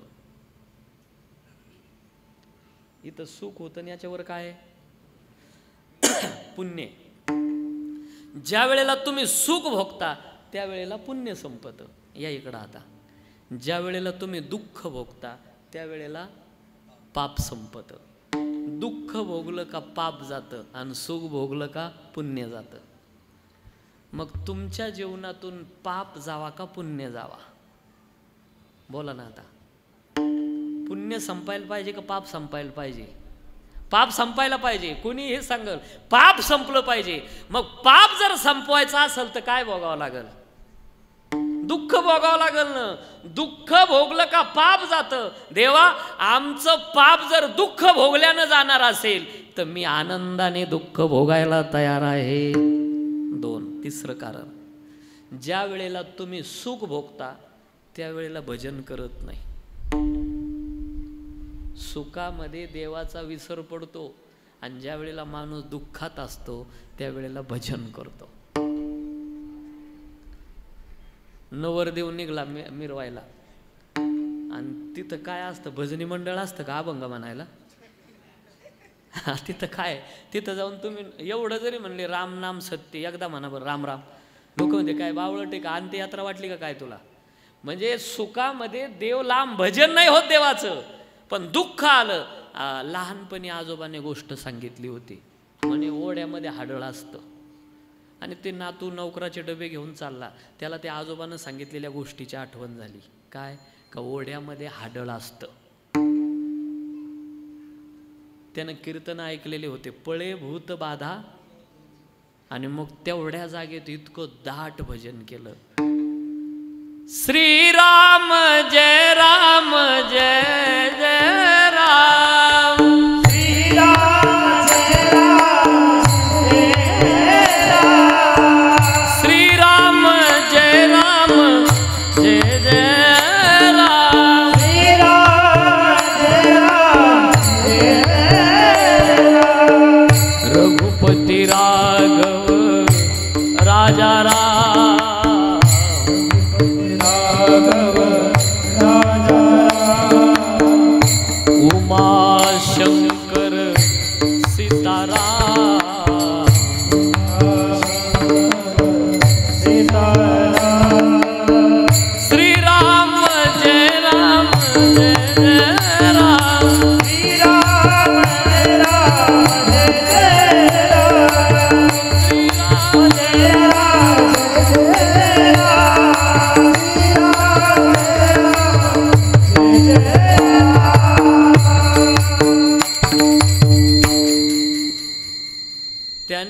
इथं सुख होतं आणि याच्यावर काय आहे? पुण्य. ज्या वेळेला तुम्ही सुख भोगता त्यावेळेला पुण्य संपत. या इकडं आता. ज्या वेळेला तुम्ही दुःख भोगता त्यावेळेला पाप संपत. दुःख भोगलं का पाप जातं आणि सुख भोगलं का पुण्य जातं. मग तुमच्या जीवनातून पाप जावा का पुण्य जावा? बोला ना आता. पुण्य संपायला पाहिजे का पाप संपायला पाहिजे? पाप संपायला पाहिजे. कोणी हे सांगल पाप संपलं पाहिजे. मग पाप जर संपवायचं असेल तर काय भोगावं लागल? दुःख भोगावं लागल ना. दुःख भोगलं का पाप जातं. देवा, आमचं पाप जर दुःख भोगल्यानं जाणार असेल तर मी आनंदाने दुःख भोगायला तयार आहे. 2. तिसरं कारण, ज्या वेळेला तुम्ही सुख भोगता त्यावेळेला भजन करत नाही. सुखामध्ये देवाचा विसर पडतो आणि ज्या वेळेला माणूस दुःखात असतो त्यावेळेला भजन करतो. नवरदेव निघला मिरवायला आणि तिथं काय असतं? भजनी मंडळ असतं का अभंग म्हणायला? तिथं काय? तिथं जाऊन तुम्ही एवढं जरी म्हणले राम नाम सत्य, एकदा म्हणा बरं राम राम, लोक म्हणते काय बावळट आहे का? अंत्ययात्रा वाटली का काय तुला? म्हणजे सुखामध्ये देव लांब भजन नाही होत देवाचं. पण दुःख आलं. लहानपणी आजोबाने गोष्ट सांगितली होती, म्हणे ओढ्यामध्ये हाडळ असतं आणि ते नातू नोकराचे डबे घेऊन चालला. त्याला त्या आजोबानं सांगितलेल्या गोष्टीची आठवण झाली. काय? का ओढ्यामध्ये हाडळ असतं. त्यानं कीर्तन ऐकलेले होते, पळे भूत बाधा, आणि मग तेवढ्या जागेत इतकं दाट भजन केलं. श्रीराम जय राम जय जय राम, श्रीराम जय राम जय राम, श्रीराम जय राम जय जय राम,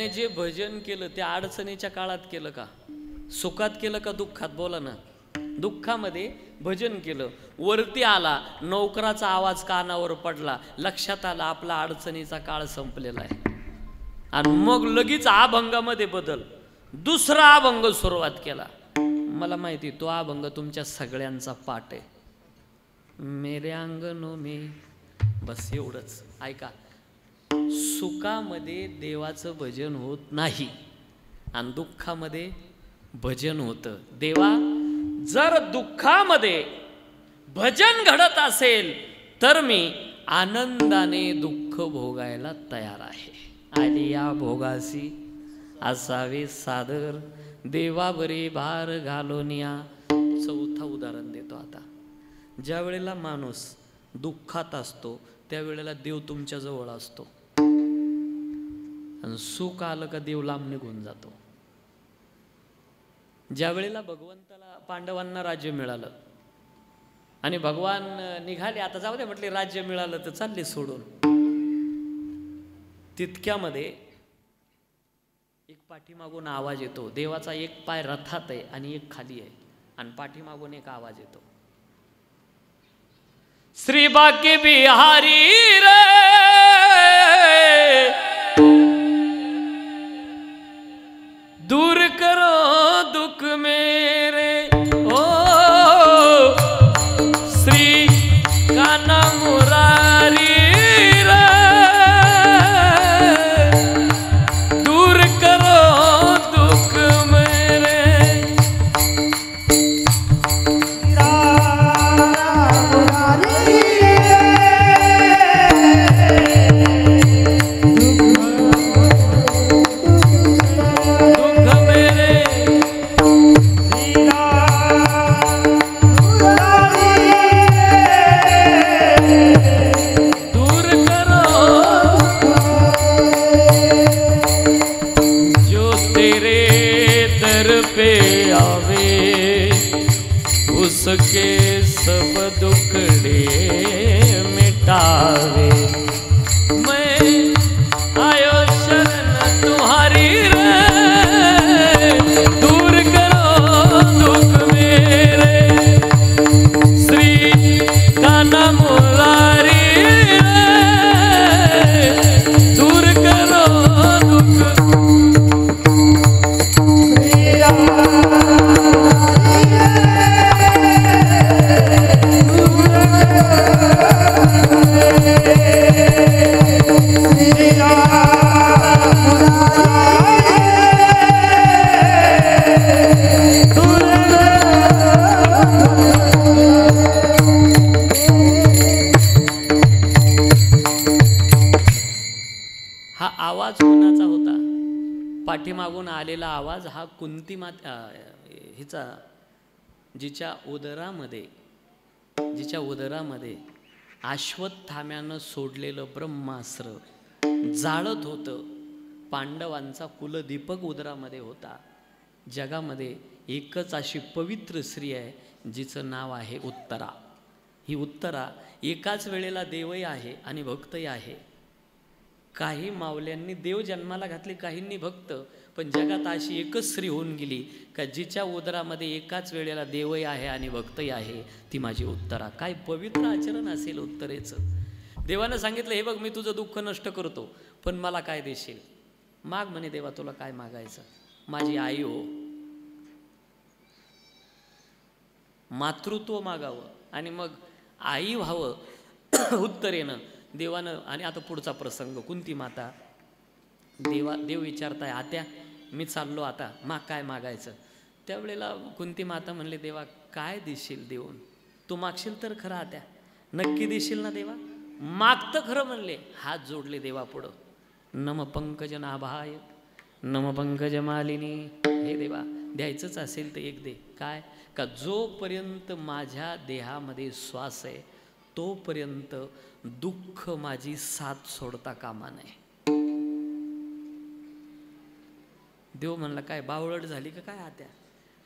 त्याने जे भजन केलं ते अडचणीच्या काळात केलं का, सुखात केलं का दुःखात? बोला ना. दुःखामध्ये भजन केलं, वरती आला, नोकराचा आवाज कानावर पडला, लक्षात आला आपला अडचणीचा काळ संपलेला आहे, आणि मग लगेच अभंगामध्ये बदल, दुसरा अभंग सुरुवात केला. मला माहिती तो अभंग तुमच्या सगळ्यांचा पाठ आहे. मेरे अंगनो में, बस एवढंच ऐका. सुखामध्ये देवाचं भजन होत नाही आणि दुःखामध्ये भजन होतं. देवा, जर दुःखामध्ये भजन घडत असेल तर मी आनंदाने दुःख भोगायला तयार आहे. आली या भोगासी असावे सादर, देवावरी भार घालून या. चौथा उदाहरण देतो आता. ज्या वेळेला माणूस दुःखात असतो त्यावेळेला देव तुमच्या जवळ असतो, आणि सुख आलं का देव लांब निघून जातो. ज्या वेळेला भगवंताला, पांडवांना राज्य मिळालं आणि भगवान निघाले, आता जाऊ दे म्हटले, राज्य मिळालं तर चालले सोडून, तितक्यामध्ये एक पाठीमागून आवाज येतो. देवाचा एक पाय रथात आहे आणि एक खाली आहे, आणि पाठीमागून एक आवाज येतो, श्री बाके बिहारी रे, दूर करो दुख मेरे, ओ श्री कान्हा मुरारी रे, दूर करो दुख मेरे. उसके सब दुखड़े मिटावे, मैं आयो शरण तुम्हारी रे, दूर करो दुख मेरे, श्री कान्हा मुरारी रे, दूर करो दुख. पाठीमागून आलेला आवाज हा कुंती माता हिचा, जिच्या उदरामध्ये अश्वत्थाम्यानं सोडलेलं ब्रह्मास्त्र जाळत होतं. पांडवांचा कुलदीपक उदरामध्ये होता. जगामध्ये एकच अशी पवित्र स्त्री आहे जिचं नाव आहे उत्तरा. ही उत्तरा एकाच वेळेला देवही आहे आणि भक्तही आहे. काही मावल्यांनी देव जन्माला घातले, काहींनी भक्त, पण जगात अशी एकच स्त्री होऊन गेली का जिच्या उदरामध्ये एकाच वेळेला देवही आहे आणि भक्तही आहे, ती माझी उत्तरा. काय पवित्र आचरण असेल उत्तरेचं. देवानं सांगितलं, हे बघ मी तुझं दुःख नष्ट करतो, पण मला काय देशील? माग म्हणे देवा, तुला काय मागायचं? माझी आई हो, मातृत्व मागावं आणि मग आई व्हावं उत्तरेनं देवानं. आणि आता पुढचा प्रसंग, कुंती माता, देव विचारताय, आत्या मी चाललो आता, काय मागायचं? त्यावेळेला कुंती माता म्हणले, देवा काय देशील देऊन? तू मागशील तर खरं आत्या, नक्की देशील ना देवा? मागतं खरं म्हणले. हात जोडले देवा पुढं, नम पंकज नाभाय नम पंकज मालिनी. हे देवा, द्यायचंच असेल तर एक दे. काय? का जोपर्यंत माझ्या देहामध्ये श्वास आहे तोपर्यंत दुःख माझी साथ सोडता कामा नये. देव म्हणला, काय बावळट झाली का काय आत्या?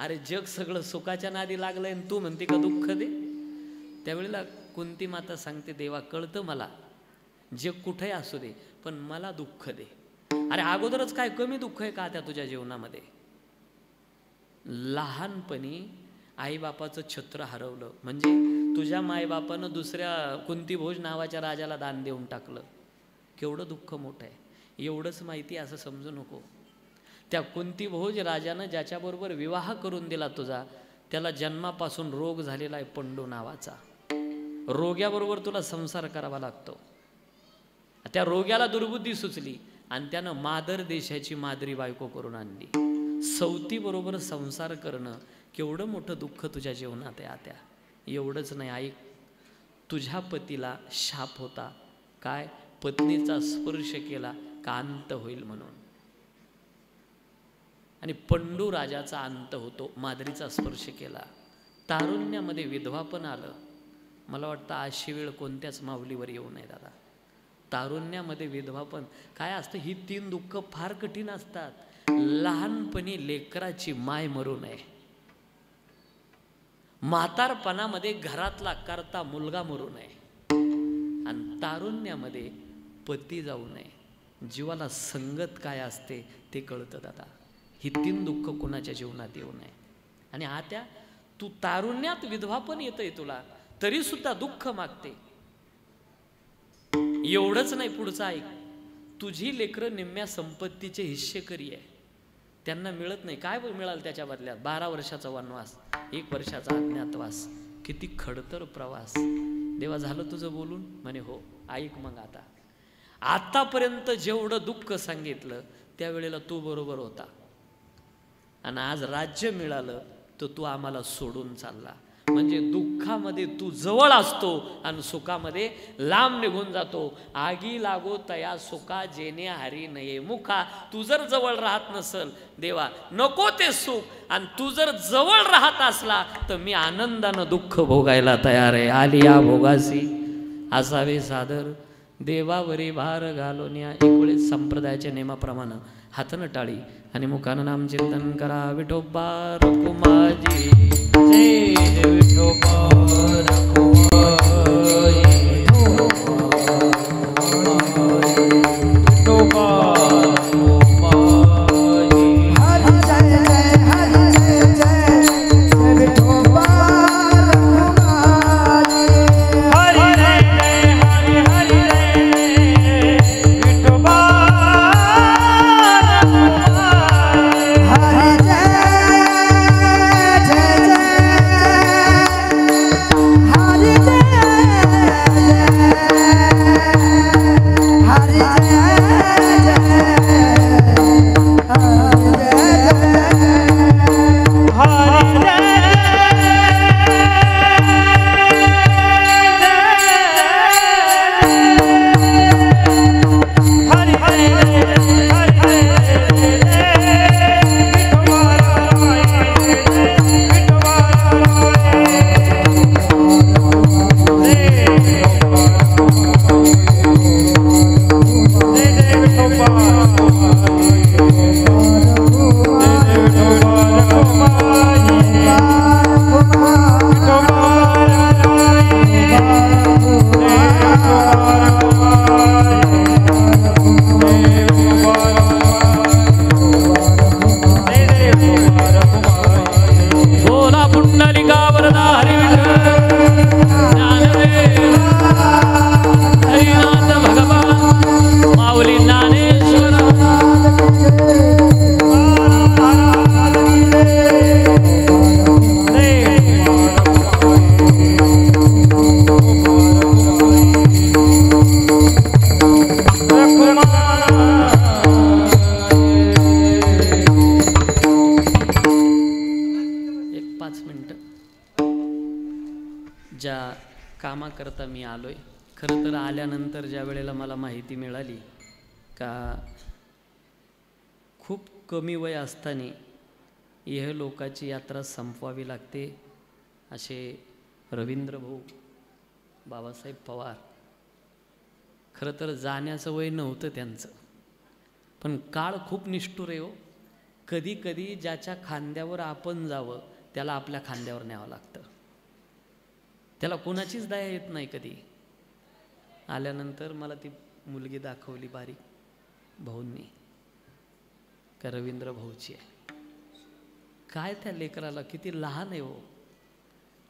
अरे जग सगळं सुखाच्या नादी लागलंय आणि तू म्हणते का दुःख दे? त्यावेळेला कुंती माता सांगते, देवा कळतं मला, जग कुठेही असू दे पण मला दुःख दे. अरे अगोदरच काय कमी दुःख आहे का त्या तुझ्या जीवनामध्ये? लहानपणी आईबापाचं छत्र हरवलं म्हणजे तुझ्या मायबापानं दुसऱ्या कुंतीभोज नावाच्या राजाला दान देऊन टाकलं. केवढं दुःख मोठं आहे. एवढंच माहिती असं समजू नको. त्या कुंतीभोज राजानं ज्याच्याबरोबर विवाह करून दिला तुझा, त्याला जन्मापासून रोग झालेला आहे पंडू नावाचा. रोग्याबरोबर तुला संसार करावा लागतो. त्या रोग्याला दुर्बुद्धी सुचली आणि त्यानं मादर देशाची मादरी बायको करून आणली. सवतीबरोबर संसार करणं केवढं मोठं दुःख तुझ्या जीवनात आहे आत्या. एवढंच नाही, ऐक, तुझ्या पतीला शाप होता काय? पत्नीचा स्पर्श केला का अंत होईल म्हणून. आणि पंडू राजाचा अंत होतो, मादरीचा स्पर्श केला. तारुण्यामध्ये विधवा पण आलं. मला वाटतं अशी वेळ कोणत्याच माऊलीवर येऊ नये दादा. तारुण्यामध्ये विधवा पण काय असतं, ही 3 दुःख फार कठीण असतात. लहानपणी लेकराची माय मरू नये, म्हातारपणामध्ये घरातला करता मुलगा मरू नये, आणि तारुण्यामध्ये पती जाऊ नये. जीवाला संगत काय असते ते कळतं दादा. ही 3 दुःख कुणाच्या जीवनात येऊ नये. आणि आत्या, तू तारुण्यात विधवा पण येतंय तुला, तरी सुद्धा दुःख मागते. एवढंच नाही, पुढचं ऐक, तुझी लेकरं निम्म्या संपत्तीचे हिस्सेकरी आहे. त्यांना मिळत नाही. काय मिळालं त्याच्या बदल्यात? 12 वर्षाचा वनवास, 1 वर्षाचा अज्ञातवास. किती खडतर प्रवास. देवा झालं तुझं बोलून? म्हणे हो. ऐक मग आता, आतापर्यंत जेवढं दुःख सांगितलं त्यावेळेला तू बरोबर होता, आणि आज राज्य मिळालं तर तू आम्हाला सोडून चालला. म्हणजे दुःखामध्ये तू जवळ असतो आणि सुखामध्ये लांब निघून जातो. आगी लागो तया सुखा जेने हरी नये मुखा. तू जर जवळ राहत नसल देवा, नको ते सुख, आणि तू जर जवळ राहत असला तर मी आनंदानं दुःख भोगायला तयार आहे. आलिया भोगासी असावे सादर, देवावरी भार घालून. या 19 संप्रदायाच्या नियमाप्रमाणे हातनं टाळी आणि मुखानं नाम चिंतन करा. विठोबा रखुमाजी जय विठोबा रखुमाई. कामाकरता मी आलोय. खरं तर आल्यानंतर ज्या वेळेला मला माहिती मिळाली का खूप कमी वय असताना यह लोकाची यात्रा संपवावी लागते, असे रवींद्र भाऊ बाबासाहेब पवार, खरं तर जाण्याचं वय नव्हतं त्यांचं, पण काळ खूप निष्ठुर आहे हो. कधी कधी ज्याच्या खांद्यावर आपण जावं त्याला आपल्या खांद्यावर न्यावं लागतं. त्याला कोणाचीच दया येत नाही. कधी आल्यानंतर मला ती मुलगी दाखवली बारीक भाऊंनी, का रवींद्र भाऊची आहे? काय त्या लेकराला किती लहान आहे हो.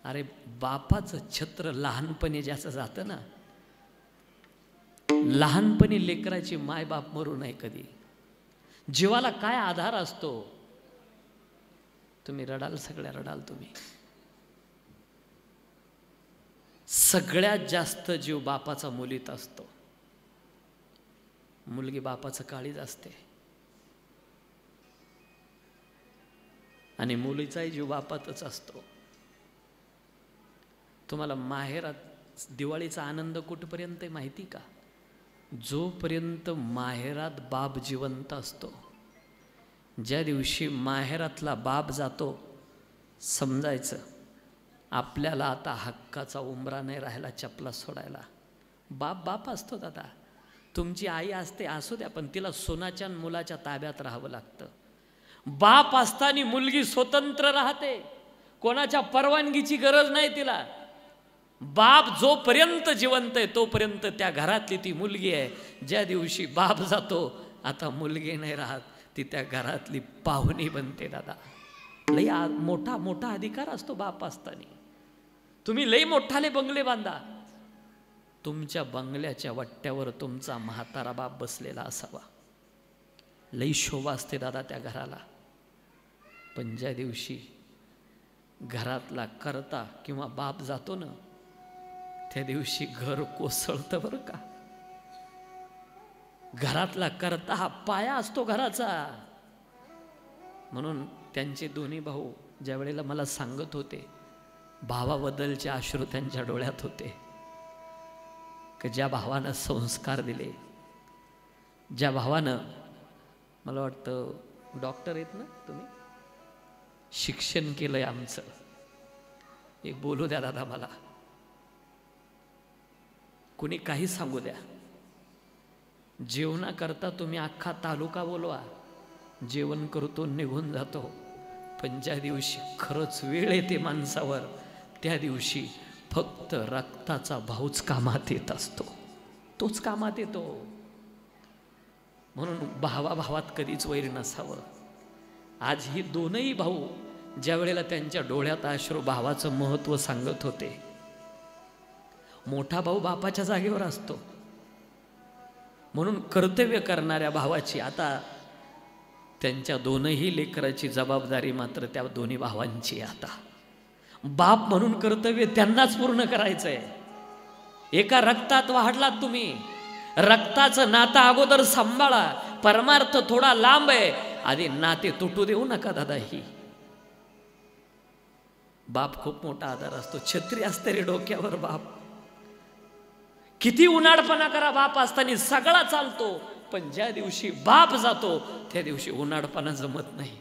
अरे बापाचं छत्र लहानपणी ज्याचं जातं ना, लहानपणी लेकराची माय बाप मरू नये कधी. जीवाला काय आधार असतो. तुम्ही रडाल, सगळ्या रडाल तुम्ही. सगळ्यात जास्त जीव बापाचा मुलीत असतो. मुलगी बापाचं काळीज असते आणि मुलीचाही जीव बापातच असतो. तुम्हाला माहेरात दिवाळीचा आनंद कुठपर्यंत आहे माहिती का? जोपर्यंत माहेरात बाप जिवंत असतो. ज्या दिवशी माहेरातला बाप जातो, समजायचं आपल्याला आता हक्काचा उंबरा नाही राहिला चपला सोडायला. बाप बाप असतो दादा. तुमची आई असते असू द्या, पण तिला सोनाच्या मुलाच्या ताब्यात राहावं लागतं. बाप असताना मुलगी स्वतंत्र राहते, कोणाच्या परवानगीची गरज नाही तिला. बाप जोपर्यंत जिवंत आहे तोपर्यंत त्या घरातली ती मुलगी आहे. ज्या दिवशी बाप जातो, आता मुलगी नाही राहत, ती त्या घरातली पाहुणी बनते दादा. लई मोठा मोठा अधिकार असतो बाप असताना. तुम्ही लई मोठाले बंगले बांधा, तुमच्या बंगल्याच्या वट्ट्यावर तुमचा म्हातारा बाप बसलेला असावा. लई शोभा असते दादा त्या घराला. पण ज्या दिवशी घरातला करता किंवा बाप जातो ना, त्या दिवशी घर कोसळतं बरं का. घरातला करता हा पाया असतो घराचा. म्हणून त्यांचे दोन्ही भाऊ ज्या वेळेला मला सांगत होते, भावाबद्दलचे अश्रू त्यांच्या डोळ्यात होते. की ज्या भावानं संस्कार दिले, ज्या भावानं, मला वाटतं डॉक्टर आहेत ना तुम्ही, शिक्षण केलंय आमचं. एक बोलू द्या दादा मला, कुणी काही सांगू द्या. जेवणाकरता तुम्ही अख्खा तालुका बोलवा, जेवण करतो निघून जातो. पण ज्या दिवशी खरंच वेळ येते माणसावर, त्या दिवशी फक्त रक्ताचा भाऊच कामात येत असतो. तोच कामात येतो. म्हणून भावाभावात कधीच वैर नसावं. आज ही दोनही भाऊ ज्या वेळेला त्यांच्या डोळ्यात अश्रू भावाचं महत्त्व सांगत होते. मोठा भाऊ बापाच्या जागेवर असतो, म्हणून कर्तव्य करणाऱ्या भावाची आता त्यांच्या दोनही लेकराची जबाबदारी मात्र त्या दोन्ही भावांची. आता बाप म्हणून कर्तव्य त्यांनाच पूर्ण करायचं आहे. एका रक्तात वाढलात तुम्ही, रक्ताचं नातं अगोदर सांभाळा. परमार्थ थोडा लांब आहे, आधी नाते तुटू देऊ नका दादा. ही बाप खूप मोठा आधार असतो. छत्री असते रे डोक्यावर बाप. किती उन्हाळपणा करा बाप असताना सगळा चालतो, पण ज्या दिवशी बाप जातो त्या दिवशी उन्हाळपणा जमत नाही.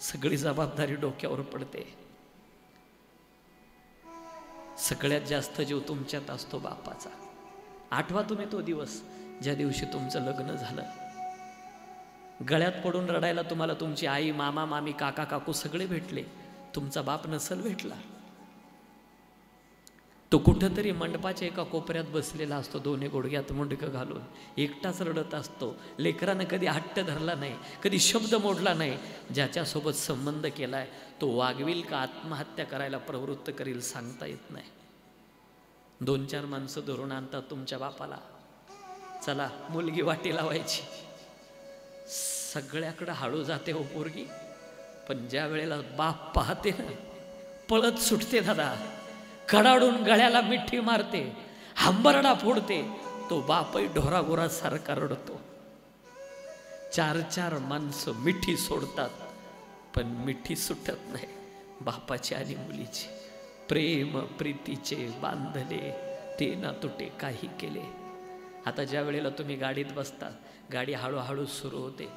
सगळी जबाबदारी डोक्यावर पडते. सगळ्यात जास्त जीव तुमच्यात असतो बापाचा. आठवा तुम्ही तो दिवस ज्या दिवशी तुमचं लग्न झालं. गळ्यात पडून रडायला तुम्हाला तुमची आई, मामा, मामी, काका, काकू सगळे भेटले. तुमचा बाप नसल भेटला. तो कुठंतरी मंडपाच्या एका कोपऱ्यात बसलेला असतो, दोन्ही गुडघ्यात मुंडकं घालून एकटाच रडत असतो. लेकरानं कधी हट्ट धरला नाही, कधी शब्द मोडला नाही. ज्याच्यासोबत संबंध केलाय तो वागविल का आत्महत्या करायला प्रवृत्त करील सांगता येत नाही. 2-4 माणसं धरून आणतात तुमच्या बापाला, चला मुलगी वाटी लावायची. सगळ्याकडं हळू जाते हो पोरगी, पण ज्या वेळेला बाप पाहते ना, पळत सुटते दादा. कडाडून गळ्याला मिठी मारते, हंबरडा फोडते. तो बापही ढोरागोरासारखा रडतो. 4-4 माणसं मिठी सोडतात, पण मिठी सुटत नाही बापाची आणि मुलीची. प्रेम प्रीतीचे बांधले ते ना तुटे काही केले. आता ज्या वेळेला तुम्ही गाडीत बसता, गाडी हळूहळू सुरू होते.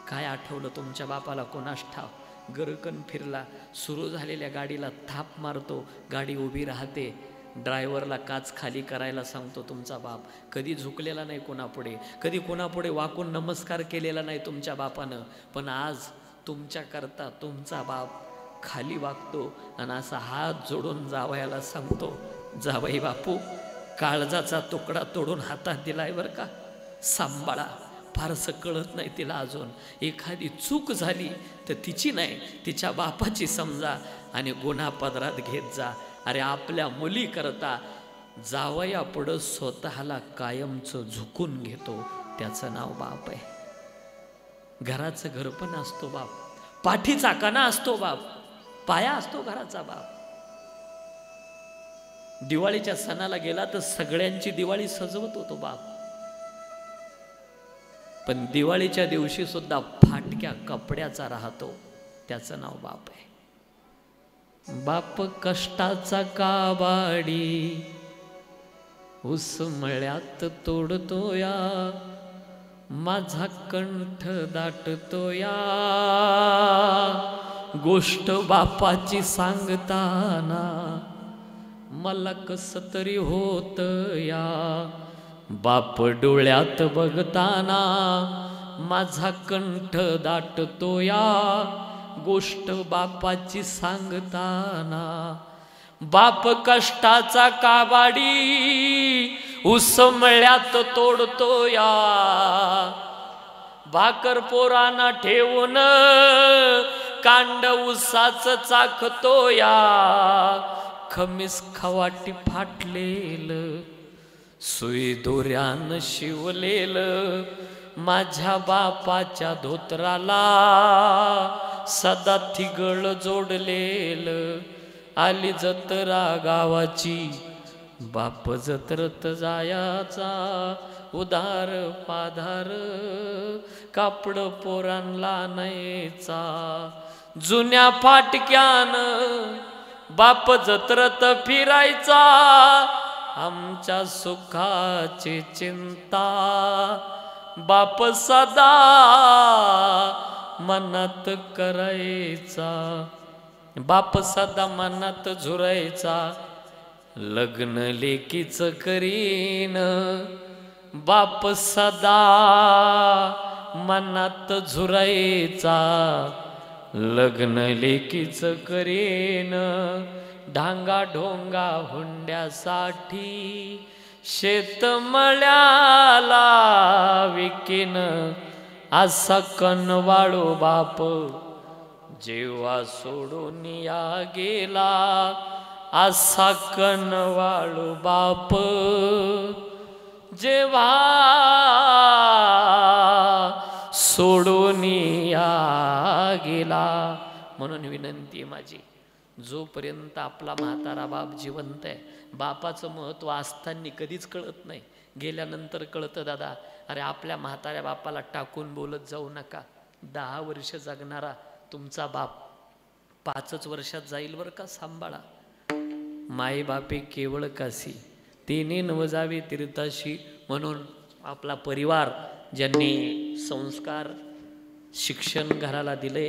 काय आठवलं तुमच्या बापाला कोणास ठाव. गरकन फिरला, सुरू झालेल्या गाडीला थाप मारतो, गाडी उभी राहते. ड्रायव्हरला काच खाली करायला सांगतो तुमचा बाप. कधी झुकलेला नाही कोणापुढे, कधी कोणापुढे वाकून नमस्कार केलेला नाही तुमच्या बापानं. पण आज तुमच्याकरता तुमचा बाप खाली वागतो आणि असा हात जोडून जावयाला सांगतो, जावई बापू काळजाचा तुकडा तोडून हातात दिलाय बरं का, सांभाळा. फारसं कळत नाही तिला अजून. एखादी चूक झाली तर तिची नाही, तिच्या बापाची समजा आणि गुन्हा पदरात घेत जा. अरे आपल्या मुली करता जावया पुढं स्वतःला कायमचं झुकून घेतो, त्याचं नाव बाप आहे. घराचं घर पण असतो बाप, पाठीचा कणा असतो बाप, पाया असतो घराचा बाप. दिवाळीच्या सणाला गेला तर सगळ्यांची दिवाळी सजवत होतो बाप, पण दिवाळीच्या दिवशी सुद्धा फाटक्या कपड्याचा राहतो, त्याचं नाव बाप आहे. बाप कष्टाचा काबाडी ऊस मळ्यात तोडतो या, माझा कंठ दाटतो या. गोष्ट बापाची सांगताना मला कसं तरी होत या. बाप डोळ्यात बघताना माझा कंठ दाटतो या. गोष्ट बापाची सांगताना. बाप कष्टाचा काबाडी ऊस मळ्यात तोडतो या. भाकर पोरांना ठेवून कांड ऊसाच चाखतो या. खमीस खवाटी फाटलेल सुई दोऱ्यानं शिवलेल माझ्या बापाच्या धोत्राला सदा थिगळ जोडलेल. आली जत्रा गावाची बाप जत्रत जायाचा. उदार पाधार कापड पोरांना नाहीचा. जुन्या फाटक्यान बाप जत्रत फिरायचा. आमच्या सुखाची चिंता बाप सदा मनात करायचा. बाप सदा मनात झुरायचा. लग्न लेकीच करीन बाप सदा मनात झुरायचा. लग्न लेकीच करीन. ढांगा ढोंगा हुंड्यासाठी शेतमळ्याला विकीन. असा कनवाळू बाप जेव्हा सोडून या गेला. असा कनवाळू बाप जेव्हा सोडून या गेला. म्हणून विनंती माझी, जोपर्यंत आपला म्हातारा बाप जिवंत आहे, बापाचं महत्त्व असताना कधीच कळत नाही, गेल्यानंतर कळतं दादा. अरे आपल्या म्हाताऱ्या बापाला टाकून बोलत जाऊ नका. 10 वर्ष जगणारा तुमचा बाप 5च वर्षात जाईल बरं का, सांभाळा. माई बापे केवळ काशी तिने नवजावे तीर्थाशी. म्हणून आपला परिवार ज्यांनी संस्कार शिक्षण घराला दिले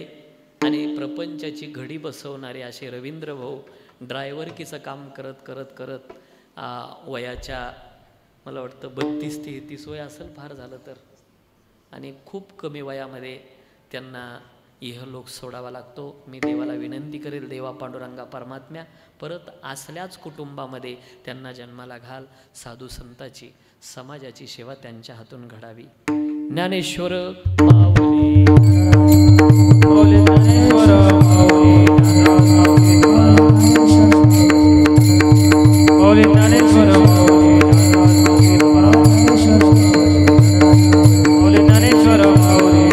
आणि प्रपंचाची घडी बसवणारे असे रवींद्र भाऊ ड्रायव्हरकीचं काम करत करत करत वयाच्या मला वाटतं 32-33 वय असेल फार झालं तर, आणि खूप कमी वयामध्ये त्यांना इहलोक सोडावा लागतो. मी देवाला विनंती करेल, देवा पांडुरंगा परमात्म्या परत असल्याच कुटुंबामध्ये त्यांना जन्माला घाल. साधू संताची समाजाची सेवा त्यांच्या हातून घडावी. ज्ञानेश्वर माऊली बोले, ज्ञानेश्वर माऊली बोले, ज्ञानेश्वर माऊली बोले, ज्ञानेश्वर माऊली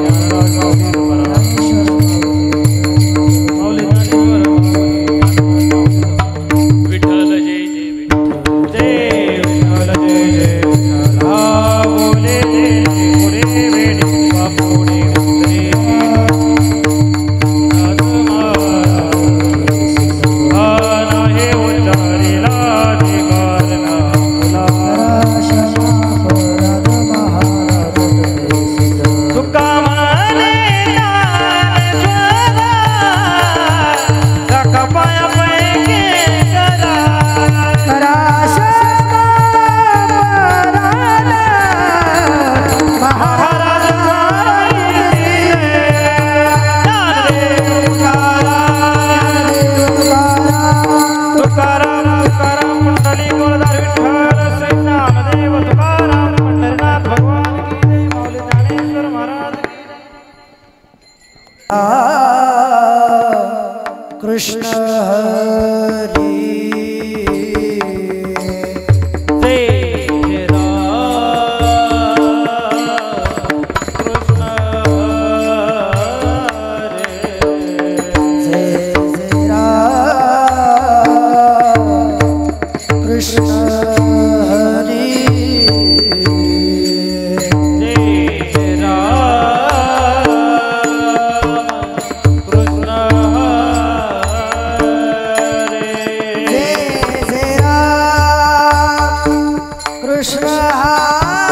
तुकाराम तुकाराम कुंडली गोळदार विठ्ठल श्री ज्ञानदेव तुकाराम. देव हा